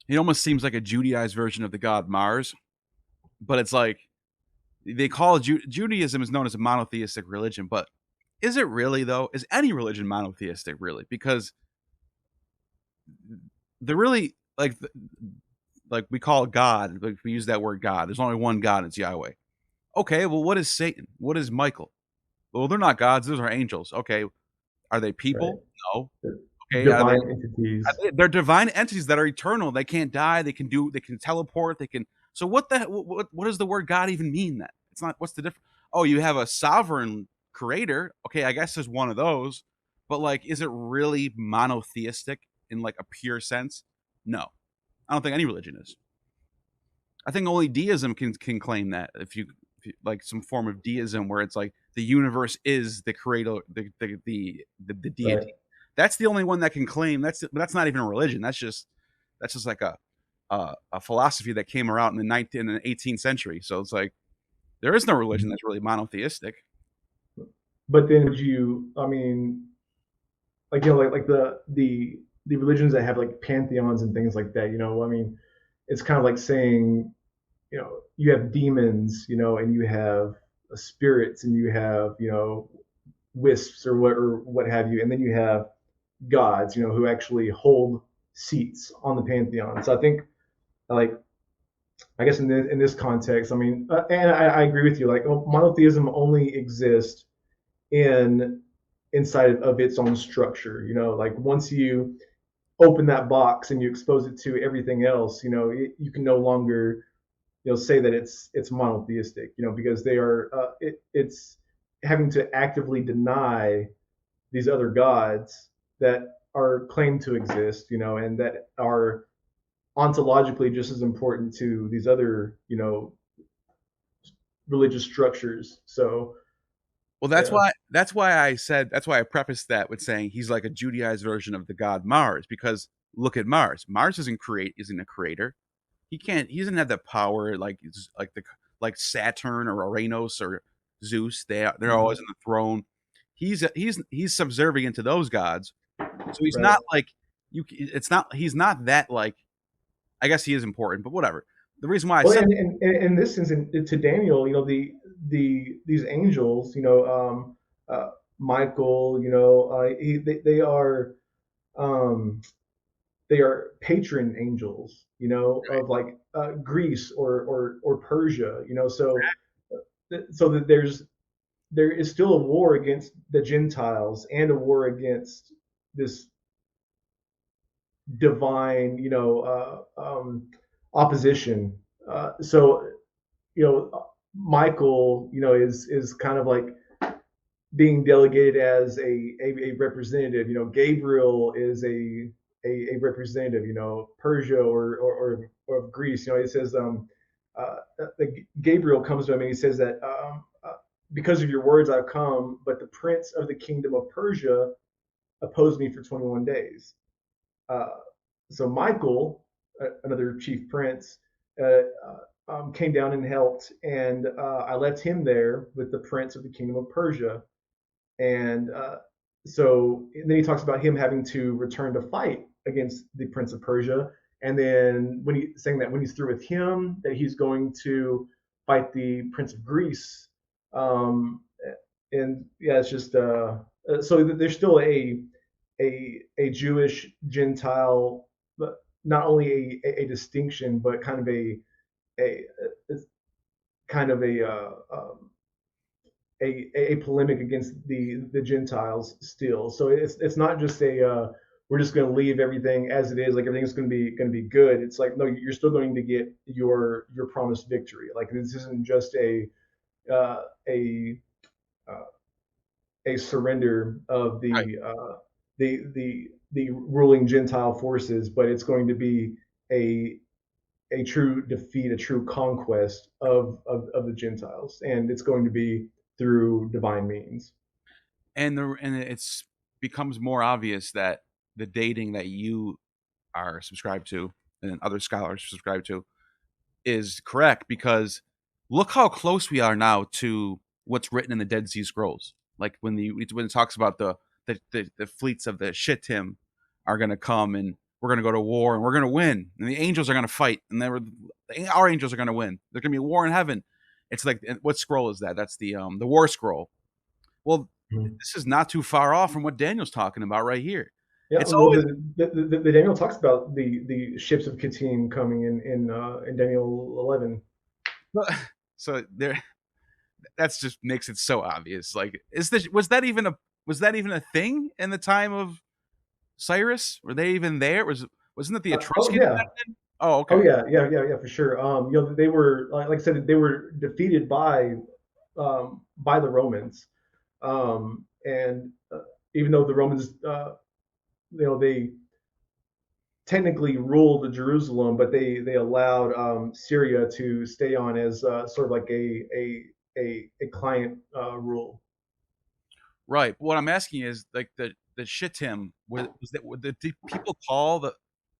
He almost seems like a Judaized version of the god Mars, but it's like they call Judaism is known as a monotheistic religion, but is it really though? Is any religion monotheistic really? Because they're really like we call God, like we use that word God. There's only one God, it's Yahweh. Okay, well, what is Satan? What is Michael? Well, they're not gods; those are angels. Okay, are they Right? people? No. Okay, are Divine entities. they're divine entities that are eternal. They can't die. They can teleport. They can. So what does the word God even mean? Then it's not. What's the difference? Oh, you have a sovereign creator. Okay, I guess there's one of those. But like, is it really monotheistic in like a pure sense? No, I don't think any religion is. I think only deism can claim that. If you like some form of deism where it's like the universe is the creator, the Right. deity. That's the only one that can claim that's not even a religion. That's just like a philosophy that came around in the 19th and the 18th century. So it's like there is no religion that's really monotheistic. But then would you? I mean, like, you know, like the religions that have like pantheons and things like that. You know, I mean, it's kind of like saying, you know, you have demons, you know, and you have spirits, and you have, you know, wisps or what have you, and then you have gods, you know, who actually hold seats on the pantheon. So I think, like, I guess in this context, I mean, and I agree with you. Like, monotheism only exists in inside of its own structure. You know, like once you open that box and you expose it to everything else, you know, you can no longer, you know, say that it's monotheistic. You know, because they are it's having to actively deny these other gods that are claimed to exist. You know, and that are ontologically just as important to these other, you know, religious structures. So Well, yeah. that's why I prefaced that with saying he's like a Judaized version of the god Mars because look at Mars. Mars isn't a creator. He doesn't have the power like the like Saturn or Uranus or Zeus. They're Mm-hmm. always on the throne. He's subservient to those gods. So he's Right. not like it's not he's not that like I guess he is important, but whatever. The reason why I Well, said in this sense, to Daniel, you know, these angels, you know, Michael, um, they are patron angels, of like Greece or Persia, so that there is still a war against the Gentiles and a war against this divine, opposition. So Michael, is kind of like being delegated as a representative. Gabriel is a representative. Persia or of Greece. It says Gabriel comes to him and he says that because of your words I've come, but the prince of the kingdom of Persia opposed me for 21 days. Uh, so Michael, another chief prince, came down and helped, and I left him there with the prince of the kingdom of Persia. And then he talks about him having to return to fight against the prince of Persia. And then when he saying that when he's through with him, that he's going to fight the prince of Greece. Um, and yeah, it's just so there's still a Jewish Gentile, but not only a distinction, but kind of a kind of a polemic against the Gentiles still. So it's not just we're just going to leave everything as it is, like everything's going to be good. It's like no, you're still going to get your promised victory. Like this isn't just uh, a uh, a surrender of Right. the ruling Gentile forces, but it's going to be a a true defeat, a true conquest of the Gentiles, and it's going to be through divine means. And it's becomes more obvious that the dating that you are subscribed to and other scholars subscribe to is correct, because look how close we are now to what's written in the Dead Sea Scrolls. Like when it talks about the fleets of the Shittim are going to come and we're going to go to war and we're going to win and the angels are going to fight and our angels are going to win. There's going to be a war in heaven. It's like, what scroll is that? That's the war scroll. Well, Mhm. this is not too far off from what Daniel's talking about right here. Yeah, It's well, always the Daniel talks about the ships of Kittim coming in Daniel 11. so there. That's just makes it so obvious. Like, was that even a thing in the time of Cyrus? Were they even there? Wasn't it the Oh Etruscans yeah, back then? Oh, oh okay. yeah, yeah, for sure. They were like I said, they were defeated by the Romans, and even though the Romans, they technically ruled Jerusalem, but they allowed Syria to stay on as sort of like a client rule. Right. What I'm asking is like the Shittim was that what did people call the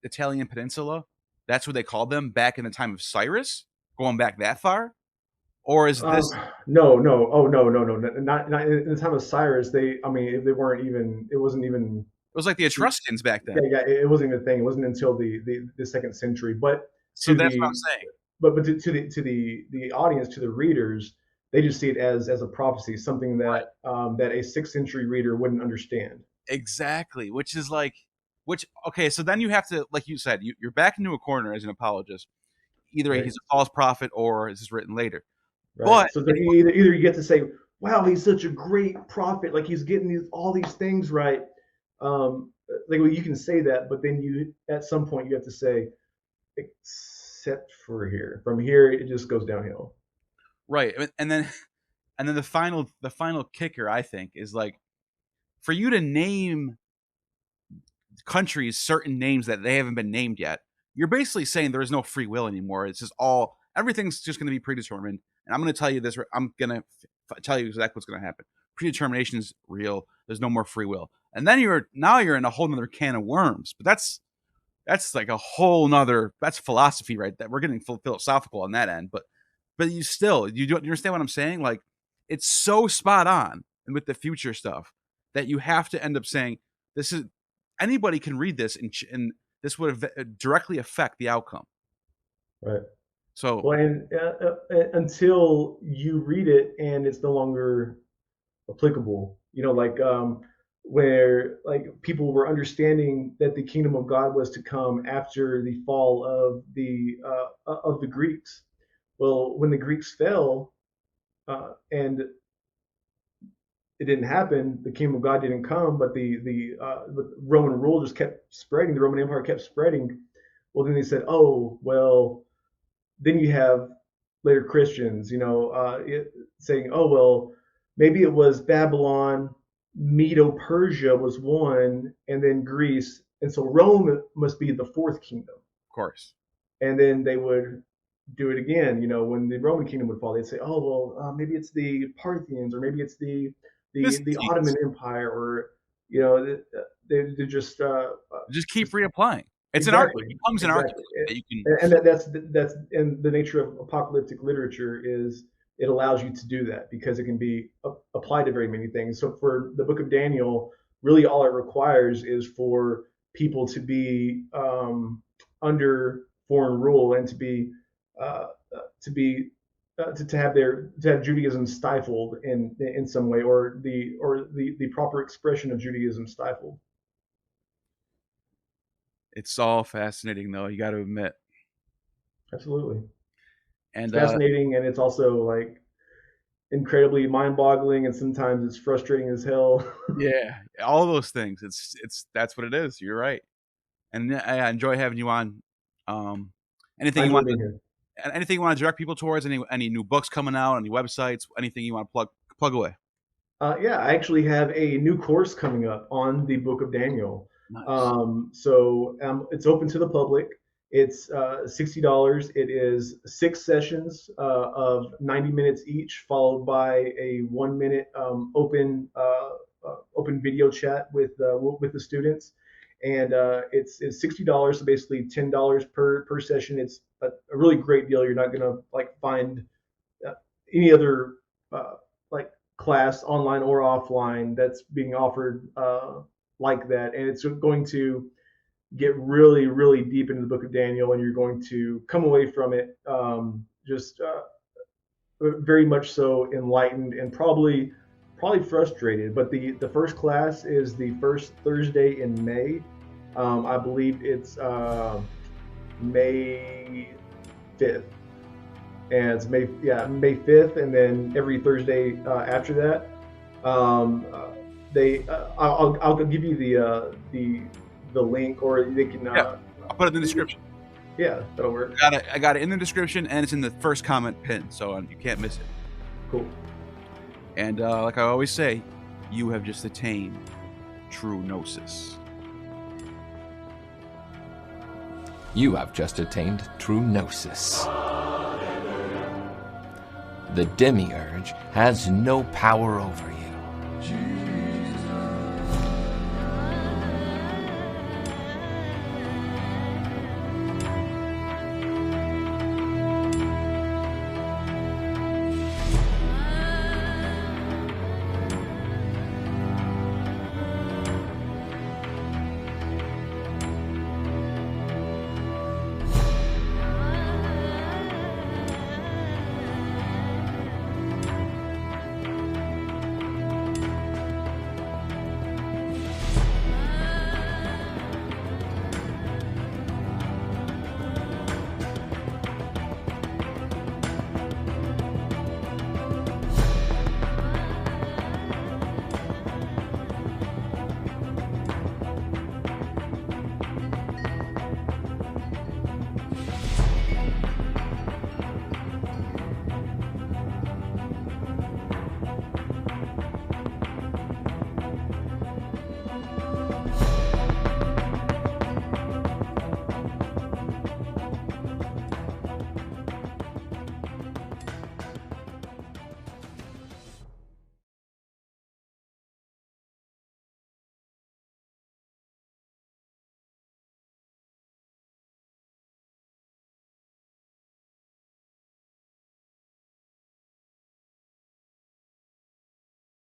Italian peninsula? That's what they called them back in the time of Cyrus, going back that far, or is Um, this? no, no, oh no, not in the time of Cyrus. I mean, they weren't even. It wasn't even. It was like the Etruscans back Yeah, then. yeah, it wasn't even a thing. It wasn't until the second century. But So to that's what the I'm saying. to the audience, to the readers, they just see it as a prophecy, something Right. that a sixth century reader wouldn't understand. Exactly. Which is like, which okay. So then you have to, like you said, you're back into a corner as an apologist. Either Right. he's a false prophet or this is written later. Right. But So then either you get to say, "Wow, he's such a great prophet! Like he's getting all these things right." Like well, you can say that, but then you at some point you have to say, "Except for here. From here, it just goes downhill." right, and then the final kicker, I think, is like for you to name countries certain names that they haven't been named yet. You're basically saying there is no free will anymore. It's just everything's just going to be predetermined. And I'm going to tell you this. I'm going to tell you exactly what's going to happen. Predetermination is real. There's no more free will. And then you're in a whole nother can of worms. But that's like a whole nother, that's philosophy, right? That we're getting philosophical on that end. But you understand what I'm saying? Like, it's so spot on and with the future stuff that you have to end up saying this is anybody can read this and this would directly affect the outcome. Right. So Well, and until you read it and it's no longer applicable, Like where like people were understanding that the kingdom of God was to come after the fall of the Greeks. Well, when the Greeks fell, and it didn't happen, the kingdom of God didn't come, but the Roman rule just kept spreading. The Roman Empire kept spreading. Well, then they said, oh, well, then you have later Christians, saying, oh, well, maybe it was Babylon, Medo-Persia was one, and then Greece, and so Rome must be the fourth kingdom. Of course. And then they would do it again. When the Roman kingdom would fall, they'd say, oh, well, maybe it's the Parthians, or maybe it's the Ottoman Empire, or they just keep reapplying. It's exactly, an argument. It becomes an argument that you can. And that's and the nature of apocalyptic literature is it allows you to do that because it can be applied to very many things. So for the Book of Daniel, really all it requires is for people to be under foreign rule and to have Judaism stifled in some way, or the proper expression of Judaism stifled. It's all fascinating, though. You got to admit. Absolutely. And it's fascinating, and it's also like incredibly mind-boggling, and sometimes it's frustrating as hell. Yeah, all those things. It's that's what it is. You're right. And I enjoy having you on. Anything you want to direct people towards? Any new books coming out? Any websites? Anything you want to plug away? Yeah, I actually have a new course coming up on the Book of Daniel. Nice. So it's open to the public. It's $60. It is 6 sessions of 90 minutes each, followed by a 1-minute open video chat with the students. And it's $60, so basically $10 per session. It's a really great deal. You're not gonna find any other class, online or offline, that's being offered like that. And it's going to get really, really deep into the Book of Daniel, and you're going to come away from it just very much so enlightened and probably frustrated. But the first class is the first Thursday in May. I believe it's May 5th. And it's May 5th, and then every Thursday after that, I'll give you the link, or they can. I'll put it in the description. Yeah, that'll work. I got it in the description, and it's in the first comment pinned, so you can't miss it. Cool. And like I always say, you have just attained true gnosis. You have just attained true gnosis. The demiurge has no power over you.